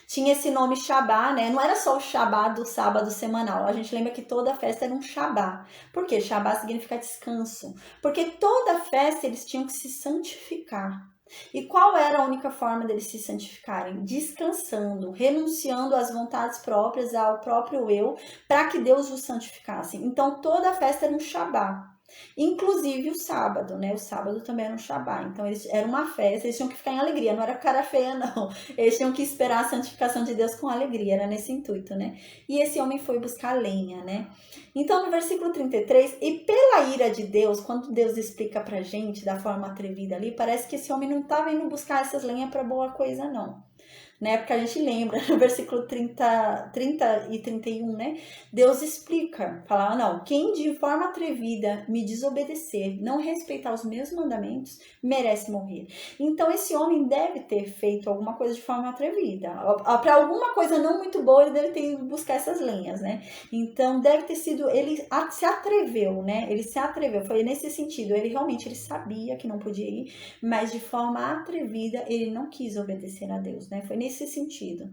Tinha esse nome Shabá, né? Não era só o Shabá do sábado semanal. A gente lembra que toda festa era um Shabá. Por quê? Shabá significa descanso. Porque toda festa eles tinham que se santificar. E qual era a única forma deles se santificarem? Descansando, renunciando às vontades próprias, ao próprio eu, para que Deus os santificasse. Então toda festa era um Shabá. Inclusive o sábado, né? O sábado também era um Shabá. Então era uma festa, eles tinham que ficar em alegria, não era cara feia, não. Eles tinham que esperar a santificação de Deus com alegria, era nesse intuito, né? E esse homem foi buscar lenha, né? Então no versículo 33, e pela ira de Deus, quando Deus explica pra gente da forma atrevida ali, parece que esse homem não estava indo buscar essas lenhas pra boa coisa, não. Né? Porque a gente lembra, no versículo 30 e 31, né? Deus explica, fala, não, quem de forma atrevida me desobedecer, não respeitar os meus mandamentos, merece morrer. Então esse homem deve ter feito alguma coisa de forma atrevida. Para alguma coisa não muito boa, ele deve ter ido buscar essas lenhas, né? Então deve ter sido, ele se atreveu, né? Ele se atreveu, foi nesse sentido, ele realmente ele sabia que não podia ir, mas de forma atrevida ele não quis obedecer a Deus, né? Foi nesse sentido.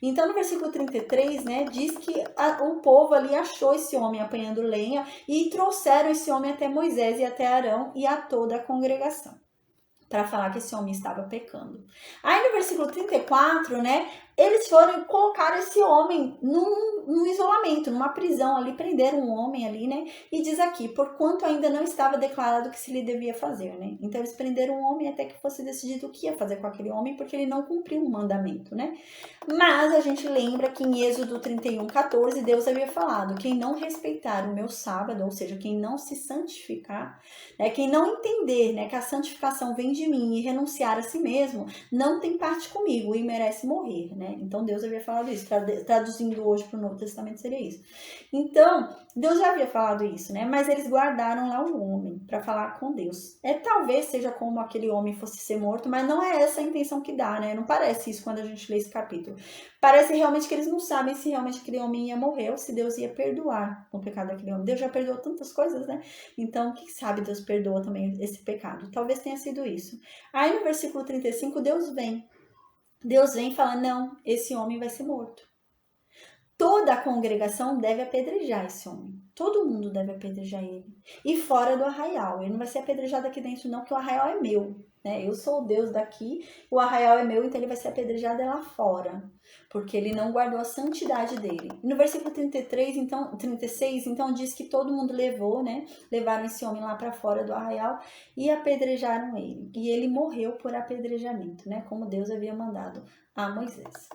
Então no versículo 33, né, diz que o povo ali achou esse homem apanhando lenha e trouxeram esse homem até Moisés e até Arão e a toda a congregação, para falar que esse homem estava pecando. Aí no versículo 34, né, eles foram colocar esse homem num isolamento, numa prisão ali, prenderam um homem ali, né, e diz aqui, porquanto ainda não estava declarado o que se lhe devia fazer, né, então eles prenderam um homem até que fosse decidido o que ia fazer com aquele homem, porque ele não cumpriu o mandamento, né. Mas a gente lembra que em Êxodo 31:14, Deus havia falado, quem não respeitar o meu sábado, ou seja, quem não se santificar, né, quem não entender, né, que a santificação vem de mim e renunciar a si mesmo, não tem parte comigo e merece morrer, né? Então Deus havia falado isso, traduzindo hoje para o Novo Testamento seria isso. Então, Deus já havia falado isso, né? Mas eles guardaram lá o homem para falar com Deus. Talvez seja como aquele homem fosse ser morto, mas não é essa a intenção que dá, né? Não parece isso quando a gente lê esse capítulo. Parece realmente que eles não sabem se realmente aquele homem ia morrer ou se Deus ia perdoar o pecado daquele homem. Deus já perdoou tantas coisas, né? Então, quem sabe Deus perdoa também esse pecado. Talvez tenha sido isso. Aí no versículo 35, Deus vem e fala, não, esse homem vai ser morto. Toda a congregação deve apedrejar esse homem. Todo mundo deve apedrejar ele. E fora do arraial. Ele não vai ser apedrejado aqui dentro não, porque o arraial é meu. Né? Eu sou o Deus daqui, o arraial é meu, então ele vai ser apedrejado lá fora. Porque ele não guardou a santidade dele. No versículo 36, então diz que todo mundo levou, né? Levaram esse homem lá para fora do arraial e apedrejaram ele. E ele morreu por apedrejamento, né? Como Deus havia mandado a Moisés.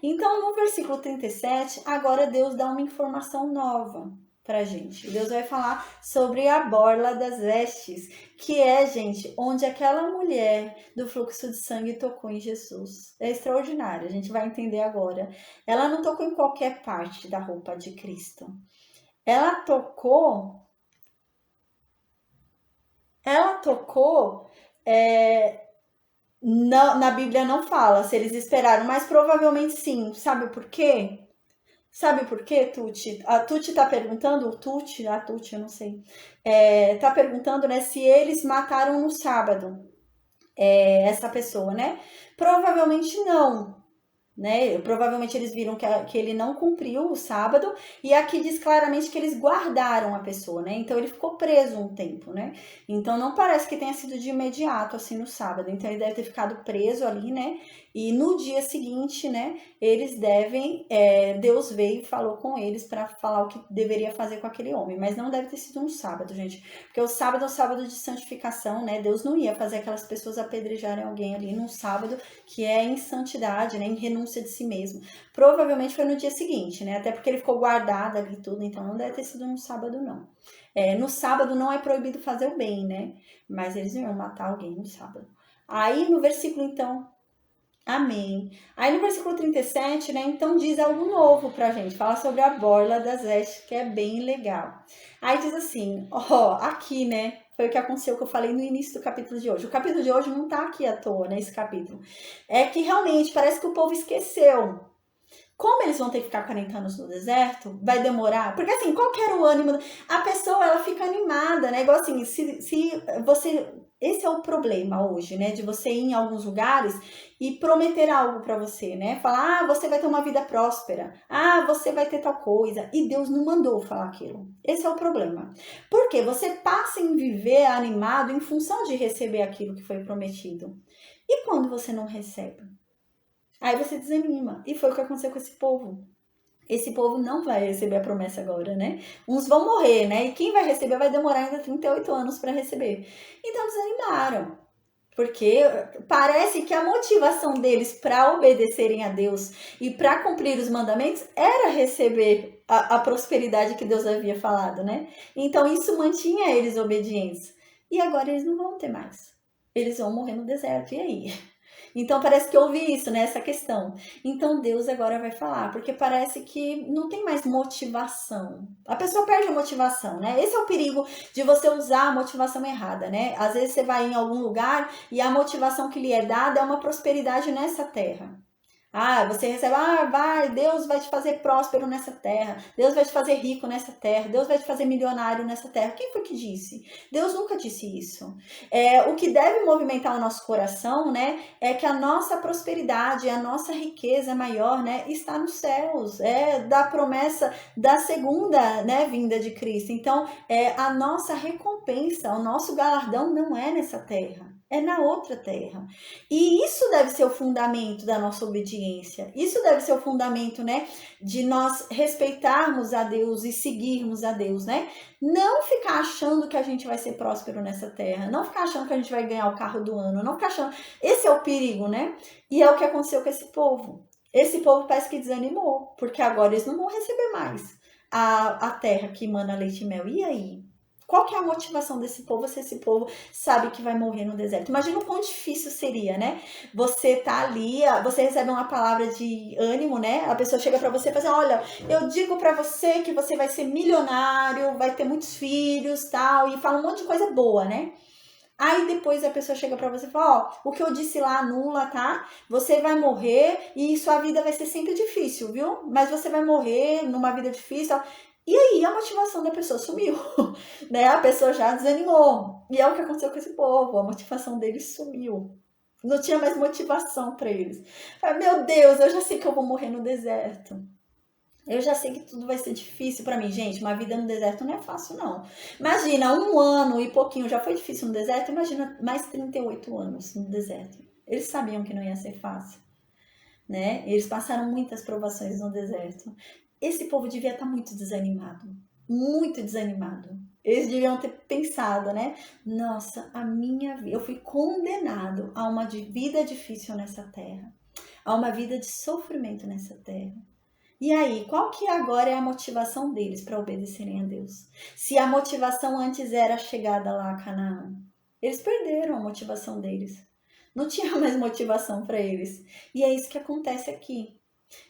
Então, no versículo 37, agora Deus dá uma informação nova pra gente. Deus vai falar sobre a borla das vestes, que é, gente, onde aquela mulher do fluxo de sangue tocou em Jesus. É extraordinário, a gente vai entender agora. Ela não tocou em qualquer parte da roupa de Cristo. Ela tocou Ela tocou, é, na Bíblia não fala se eles esperaram, mas provavelmente sim. Sabe por quê? Sabe por quê, Tuti? A Tuti tá perguntando, a Tuti, eu não sei. Tá perguntando, né, se eles mataram no sábado, essa pessoa, né? Provavelmente não, né? Provavelmente eles viram que ele não cumpriu o sábado, e aqui diz claramente que eles guardaram a pessoa, né? Então ele ficou preso um tempo, né? Então não parece que tenha sido de imediato, assim, no sábado. Então ele deve ter ficado preso ali, né? E no dia seguinte, né? Eles devem. Deus veio e falou com eles para falar o que deveria fazer com aquele homem, mas não deve ter sido um sábado, gente, porque o sábado é o sábado de santificação, né? Deus não ia fazer aquelas pessoas apedrejarem alguém ali num sábado que é em santidade, né, em renúncia de si mesmo. Provavelmente foi no dia seguinte, né, até porque ele ficou guardado ali e tudo, então não deve ter sido no sábado, não. No sábado não é proibido fazer o bem, né, mas eles iam matar alguém no sábado. Aí no versículo, então, amém. Aí no versículo 37, né, então diz algo novo pra gente, fala sobre a borla das vestes, que é bem legal. Aí diz assim, ó, aqui, né, foi o que aconteceu que eu falei no início do capítulo de hoje. O capítulo de hoje não tá aqui à toa, né, esse capítulo. É que realmente parece que o povo esqueceu. Como eles vão ter que ficar 40 anos no deserto, vai demorar. Porque assim, qual que era o ânimo? A pessoa, ela fica animada, né? Igual assim, se você. Esse é o problema hoje, né? De você ir em alguns lugares e prometer algo para você, né? Falar, você vai ter uma vida próspera. Você vai ter tal coisa. E Deus não mandou falar aquilo. Esse é o problema. Porque você passa em viver animado em função de receber aquilo que foi prometido. E quando você não recebe? Aí você desanima. E foi o que aconteceu com esse povo. Esse povo não vai receber a promessa agora, né? Uns vão morrer, né? E quem vai receber vai demorar ainda 38 anos para receber. Então desanimaram. Porque parece que a motivação deles para obedecerem a Deus e para cumprir os mandamentos era receber a prosperidade que Deus havia falado, né? Então isso mantinha eles obedientes. E agora eles não vão ter mais. Eles vão morrer no deserto. E aí? Então parece que houve isso, né? Essa questão. Então Deus agora vai falar, porque parece que não tem mais motivação. A pessoa perde a motivação, né? Esse é o perigo de você usar a motivação errada, né? Às vezes você vai em algum lugar e a motivação que lhe é dada é uma prosperidade nessa terra. Você recebe, Deus vai te fazer próspero nessa terra, Deus vai te fazer rico nessa terra, Deus vai te fazer milionário nessa terra. Quem foi que disse? Deus nunca disse isso. O que deve movimentar o nosso coração, né, é que a nossa prosperidade, a nossa riqueza maior, né, está nos céus, da promessa da segunda, né, vinda de Cristo. Então, a nossa recompensa, o nosso galardão não é nessa terra. É na outra terra. E isso deve ser o fundamento da nossa obediência. Isso deve ser o fundamento, né, de nós respeitarmos a Deus e seguirmos a Deus, né? Não ficar achando que a gente vai ser próspero nessa terra, não ficar achando que a gente vai ganhar o carro do ano, não ficar achando. Esse é o perigo, né? E é o que aconteceu com esse povo. Esse povo parece que desanimou, porque agora eles não vão receber mais a terra que emana leite e mel. E aí? Qual que é a motivação desse povo se esse povo sabe que vai morrer no deserto? Imagina o quão difícil seria, né? Você tá ali, você recebe uma palavra de ânimo, né? A pessoa chega para você e fala assim, olha, eu digo para você que você vai ser milionário, vai ter muitos filhos, tal, e fala um monte de coisa boa, né? Aí depois a pessoa chega para você e fala, o que eu disse lá anula, tá? Você vai morrer e sua vida vai ser sempre difícil, viu? Mas você vai morrer numa vida difícil. E aí a motivação da pessoa sumiu, né? A pessoa já desanimou. E é o que aconteceu com esse povo, a motivação deles sumiu. Não tinha mais motivação para eles. Meu Deus, eu já sei que eu vou morrer no deserto. Eu já sei que tudo vai ser difícil para mim, gente. Uma vida no deserto não é fácil, não. Imagina, 1 ano e pouquinho já foi difícil no deserto. Imagina mais 38 anos no deserto. Eles sabiam que não ia ser fácil, né? Eles passaram muitas provações no deserto. Esse povo devia estar muito desanimado. Muito desanimado. Eles deviam ter pensado, né? Nossa, a minha vida. Eu fui condenado a uma vida difícil nessa terra. A uma vida de sofrimento nessa terra. E aí, qual que agora é a motivação deles para obedecerem a Deus? Se a motivação antes era a chegada lá a Canaã, eles perderam a motivação deles. Não tinha mais motivação para eles. E é isso que acontece aqui.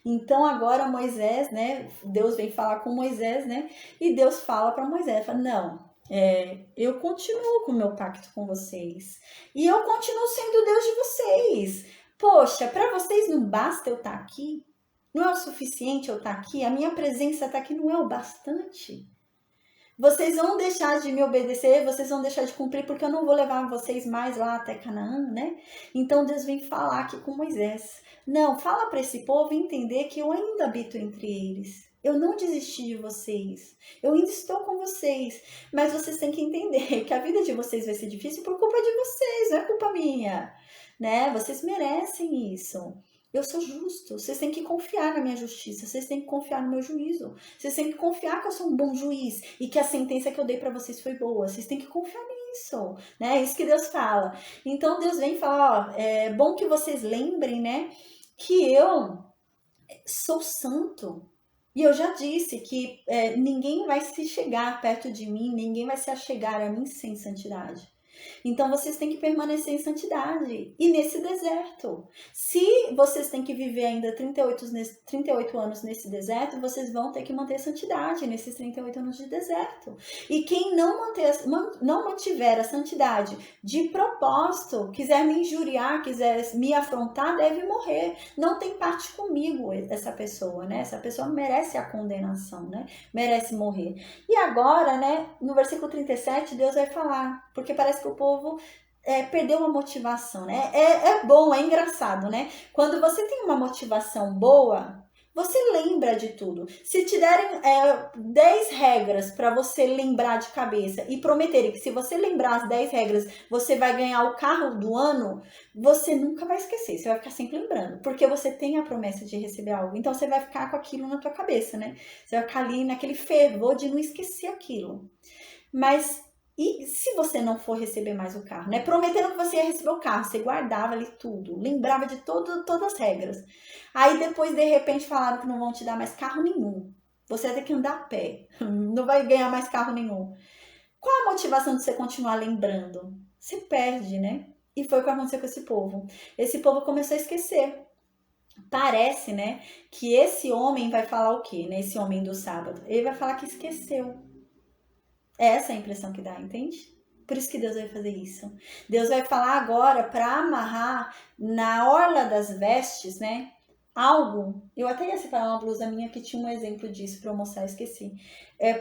Então agora Moisés, né? Deus vem falar com Moisés, né? E Deus fala para Moisés, fala, não. Eu continuo com o meu pacto com vocês. E eu continuo sendo o Deus de vocês. Poxa, para vocês não basta eu estar aqui? Não é o suficiente eu estar aqui? A minha presença estar aqui não é o bastante? Vocês vão deixar de me obedecer, vocês vão deixar de cumprir, porque eu não vou levar vocês mais lá até Canaã, né? Então Deus vem falar aqui com Moisés. Não, fala para esse povo entender que eu ainda habito entre eles. Eu não desisti de vocês. Eu ainda estou com vocês. Mas vocês têm que entender que a vida de vocês vai ser difícil por culpa de vocês, não é culpa minha, né? Vocês merecem isso. Eu sou justo, vocês têm que confiar na minha justiça, vocês têm que confiar no meu juízo, vocês têm que confiar que eu sou um bom juiz e que a sentença que eu dei para vocês foi boa, vocês têm que confiar nisso, né? É isso que Deus fala. Então Deus vem falar, ó, é bom que vocês lembrem, né, que eu sou santo. E eu já disse que ninguém vai se chegar perto de mim, ninguém vai se achegar a mim sem santidade. Então vocês têm que permanecer em santidade e nesse deserto. Se vocês têm que viver ainda 38 anos nesse deserto, vocês vão ter que manter a santidade nesses 38 anos de deserto. E quem não mantiver a santidade de propósito, quiser me injuriar, quiser me afrontar, deve morrer. Não tem parte comigo essa pessoa, né? Essa pessoa merece a condenação, né? Merece morrer. E agora, né, no versículo 37, Deus vai falar, porque parece que o povo perdeu uma motivação, né? É bom, é engraçado, né? Quando você tem uma motivação boa, você lembra de tudo. Se te derem 10 regras para você lembrar de cabeça e prometerem que se você lembrar as 10 regras, você vai ganhar o carro do ano, você nunca vai esquecer, você vai ficar sempre lembrando, porque você tem a promessa de receber algo. Então você vai ficar com aquilo na tua cabeça, né? Você vai ficar ali naquele fervor de não esquecer aquilo. Mas e se você não for receber mais o carro, né? Prometendo que você ia receber o carro, você guardava ali tudo, lembrava de todas as regras. Aí depois, de repente, falaram que não vão te dar mais carro nenhum. Você vai ter que andar a pé, não vai ganhar mais carro nenhum. Qual a motivação de você continuar lembrando? Você perde, né? E foi o que aconteceu com esse povo. Esse povo começou a esquecer. Parece, né, que esse homem vai falar o quê, né? Esse homem do sábado. Ele vai falar que esqueceu. Essa é a impressão que dá, entende? Por isso que Deus vai fazer isso. Deus vai falar agora para amarrar na orla das vestes, né? Algo. Eu até ia separar uma blusa minha que tinha um exemplo disso para eu mostrar, esqueci.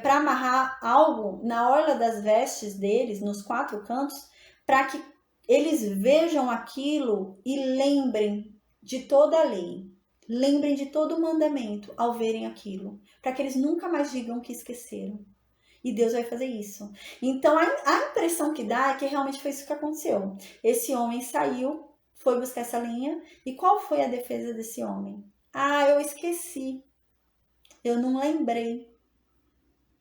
Para amarrar algo na orla das vestes deles, nos 4 cantos, para que eles vejam aquilo e lembrem de toda a lei. Lembrem de todo o mandamento ao verem aquilo. Para que eles nunca mais digam que esqueceram. E Deus vai fazer isso. Então, a impressão que dá é que realmente foi isso que aconteceu. Esse homem saiu, foi buscar essa linha. E qual foi a defesa desse homem? Ah, eu esqueci. Eu não lembrei.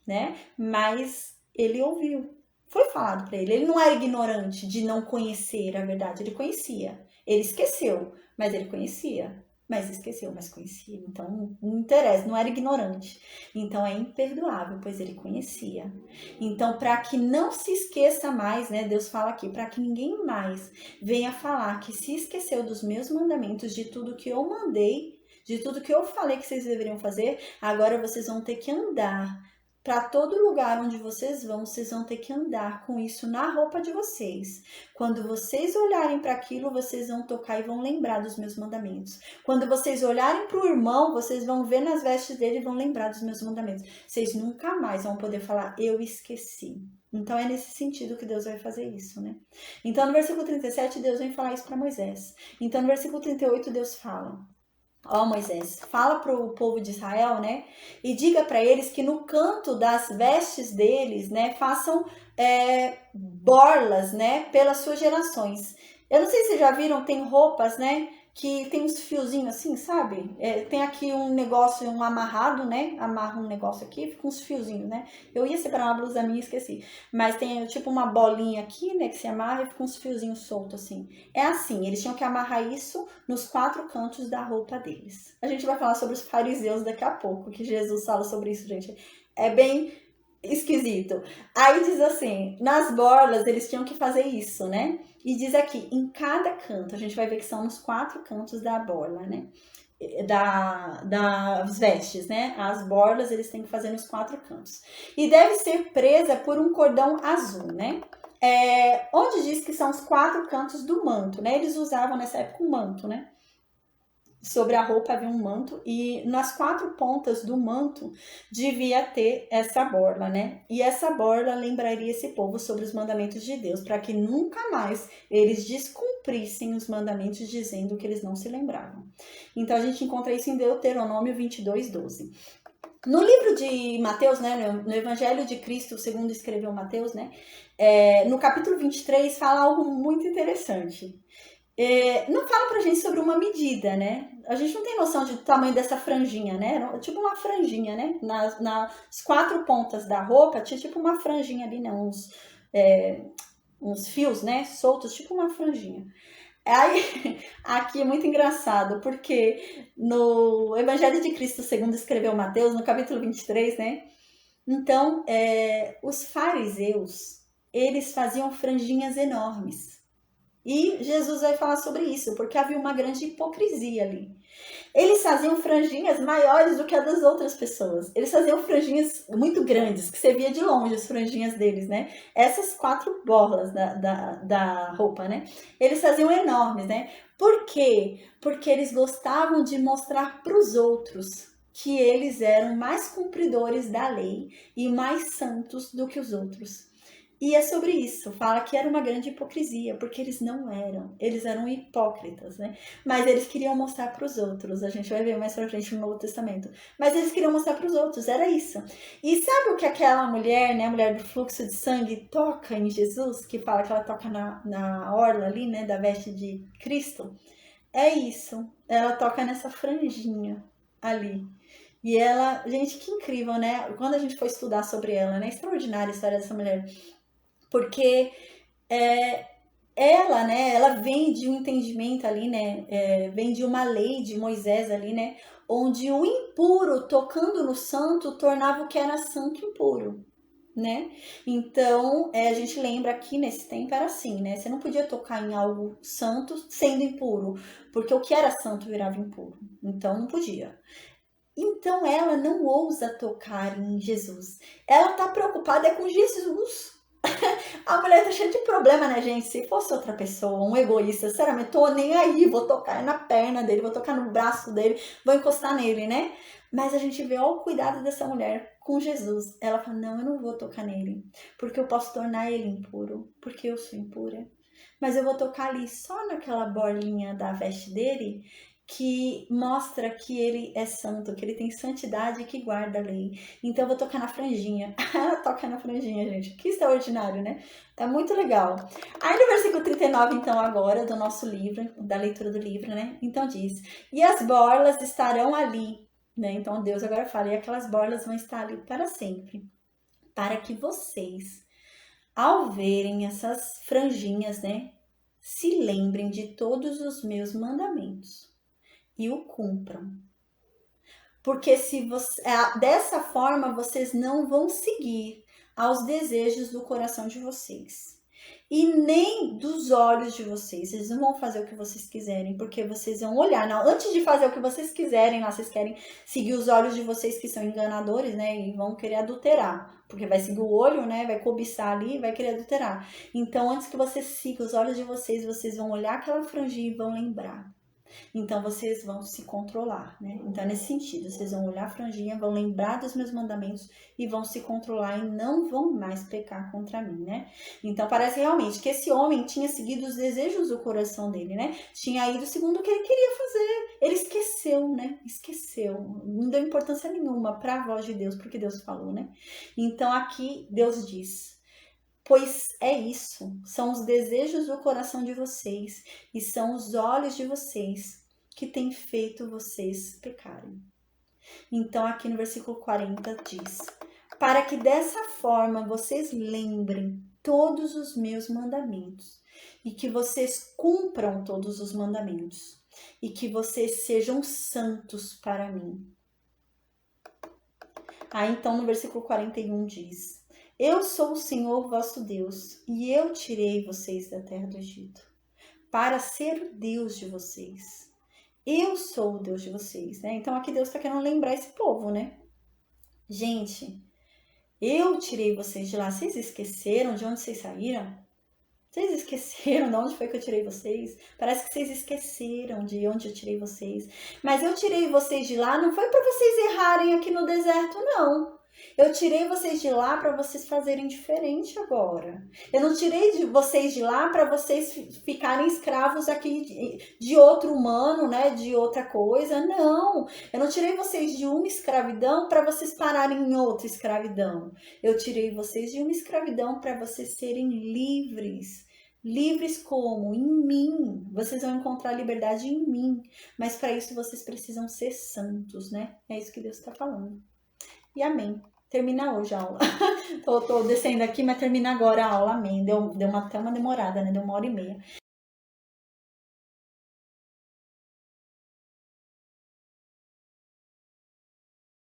Né? Mas ele ouviu. Foi falado para ele. Ele não era ignorante de não conhecer a verdade. Ele conhecia. Ele esqueceu, mas ele conhecia. Mas esqueceu, mas conhecia. Então, não interessa, não era ignorante. Então, é imperdoável, pois ele conhecia. Então, para que não se esqueça mais, né? Deus fala aqui, para que ninguém mais venha falar que se esqueceu dos meus mandamentos, de tudo que eu mandei, de tudo que eu falei que vocês deveriam fazer, agora vocês vão ter que andar. Para todo lugar onde vocês vão ter que andar com isso na roupa de vocês. Quando vocês olharem para aquilo, vocês vão tocar e vão lembrar dos meus mandamentos. Quando vocês olharem para o irmão, vocês vão ver nas vestes dele e vão lembrar dos meus mandamentos. Vocês nunca mais vão poder falar, eu esqueci. Então, é nesse sentido que Deus vai fazer isso, né? Então, no versículo 37, Deus vem falar isso para Moisés. Então, no versículo 38, Deus fala... Ó Moisés, fala para o povo de Israel, né? E diga para eles que no canto das vestes deles, né? Façam borlas, né? Pelas suas gerações. Eu não sei se vocês já viram, tem roupas, né? Que tem uns fiozinhos assim, sabe? Tem aqui um negócio, um amarrado, né? Amarra um negócio aqui, fica uns fiozinhos, né? Eu ia separar uma blusa minha e esqueci. Mas tem tipo uma bolinha aqui, né? Que se amarra e fica uns fiozinhos soltos assim. É assim, eles tinham que amarrar isso nos 4 cantos da roupa deles. A gente vai falar sobre os fariseus daqui a pouco, que Jesus fala sobre isso, gente. É bem esquisito. Aí diz assim, nas borlas eles tinham que fazer isso, né? E diz aqui, em cada canto, a gente vai ver que são nos 4 cantos da borla, né? das vestes, né? As borlas eles têm que fazer nos 4 cantos. E deve ser presa por um cordão azul, né? Onde diz que são os 4 cantos do manto, né? Eles usavam nessa época um manto, né? Sobre a roupa havia um manto e nas 4 pontas do manto devia ter essa borla, né? E essa borla lembraria esse povo sobre os mandamentos de Deus, para que nunca mais eles descumprissem os mandamentos dizendo que eles não se lembravam. Então a gente encontra isso em Deuteronômio 22:12. No livro de Mateus, né, no Evangelho de Cristo, segundo escreveu Mateus, né, no capítulo 23 fala algo muito interessante. Não fala pra gente sobre uma medida, né? A gente não tem noção do tamanho dessa franjinha, né? Tipo uma franjinha, né? Nas 4 pontas da roupa tinha tipo uma franjinha ali, né? Uns fios, né? Soltos, tipo uma franjinha. Aí, aqui é muito engraçado, porque no Evangelho de Cristo, segundo escreveu Mateus, no capítulo 23, né? Então, os fariseus, eles faziam franjinhas enormes. E Jesus vai falar sobre isso, porque havia uma grande hipocrisia ali. Eles faziam franjinhas maiores do que a das outras pessoas. Eles faziam franjinhas muito grandes, que você via de longe as franjinhas deles, né? Essas 4 borlas da roupa, né? Eles faziam enormes, né? Por quê? Porque eles gostavam de mostrar para os outros que eles eram mais cumpridores da lei e mais santos do que os outros. E é sobre isso, fala que era uma grande hipocrisia, porque eles não eram, eles eram hipócritas, né? Mas eles queriam mostrar para os outros, a gente vai ver mais pra frente no Novo Testamento, mas eles queriam mostrar para os outros, era isso. E sabe o que aquela mulher, né, a mulher do fluxo de sangue, toca em Jesus, que fala que ela toca na orla ali, né, da veste de Cristo? É isso, ela toca nessa franjinha ali. E ela, gente, que incrível, né? Quando a gente foi estudar sobre ela, né? Extraordinária a história dessa mulher. Porque ela, né, ela vem de um entendimento ali, né, vem de uma lei de Moisés ali, né, onde o impuro tocando no santo tornava o que era santo impuro, né? Então, a gente lembra aqui nesse tempo era assim, né? Você não podia tocar em algo santo sendo impuro, porque o que era santo virava impuro. Então, não podia. Então, ela não ousa tocar em Jesus. Ela tá preocupada com Jesus. A mulher tá cheia de problema, né, gente? Se fosse outra pessoa, um egoísta, sinceramente, tô nem aí, vou tocar na perna dele, vou tocar no braço dele, vou encostar nele, né? Mas a gente vê, ó, o cuidado dessa mulher com Jesus. Ela fala, não, eu não vou tocar nele, porque eu posso tornar ele impuro, porque eu sou impura. Mas eu vou tocar ali só naquela bolinha da veste dele, que mostra que ele é santo, que ele tem santidade e que guarda a lei. Então eu vou tocar na franjinha. Ela toca na franjinha, gente. Que extraordinário, né? Tá muito legal. Aí no versículo 39, então, agora, do nosso livro, da leitura do livro, né? Então diz, e as borlas estarão ali, né? Então Deus agora fala, e aquelas borlas vão estar ali para sempre, para que vocês, ao verem essas franjinhas, né? Se lembrem de todos os meus mandamentos e o cumpram. Porque se você, dessa forma vocês não vão seguir aos desejos do coração de vocês e nem dos olhos de vocês. Eles não vão fazer o que vocês quiserem, porque vocês vão olhar. Não, antes de fazer o que vocês quiserem, lá vocês querem seguir os olhos de vocês que são enganadores, né? E vão querer adulterar, porque vai seguir o olho, né? Vai cobiçar ali e vai querer adulterar. Então, antes que vocês sigam os olhos de vocês, vocês vão olhar aquela franjinha e vão lembrar. Então vocês vão se controlar, né? Então, nesse sentido, vocês vão olhar a franjinha, vão lembrar dos meus mandamentos e vão se controlar e não vão mais pecar contra mim, né? Então, parece realmente que esse homem tinha seguido os desejos do coração dele, né? Tinha ido segundo o que ele queria fazer. Ele esqueceu, né? Esqueceu. Não deu importância nenhuma para a voz de Deus, porque Deus falou, né? Então, aqui Deus diz: pois é isso, são os desejos do coração de vocês e são os olhos de vocês que têm feito vocês pecarem. Então, aqui no versículo 40 diz: para que dessa forma vocês lembrem todos os meus mandamentos e que vocês cumpram todos os mandamentos e que vocês sejam santos para mim. Então, no versículo 41 diz: eu sou o Senhor vosso Deus, e eu tirei vocês da terra do Egito, para ser o Deus de vocês. Eu sou o Deus de vocês, né? Então aqui Deus está querendo lembrar esse povo, né? Gente, eu tirei vocês de lá. Vocês esqueceram de onde vocês saíram? Vocês esqueceram de onde foi que eu tirei vocês? Parece que vocês esqueceram de onde eu tirei vocês. Mas eu tirei vocês de lá, não foi para vocês errarem aqui no deserto, não. Eu tirei vocês de lá para vocês fazerem diferente agora. Eu não tirei vocês de lá para vocês ficarem escravos aqui de outro humano, né? De outra coisa. Não. Eu não tirei vocês de uma escravidão para vocês pararem em outra escravidão. Eu tirei vocês de uma escravidão para vocês serem livres. Livres como? Em mim. Vocês vão encontrar liberdade em mim. Mas para isso vocês precisam ser santos, né? É isso que Deus está falando. E amém. Termina hoje a aula. tô descendo aqui, mas termina agora a aula, amém. Deu até uma demorada, né? Deu 1h30.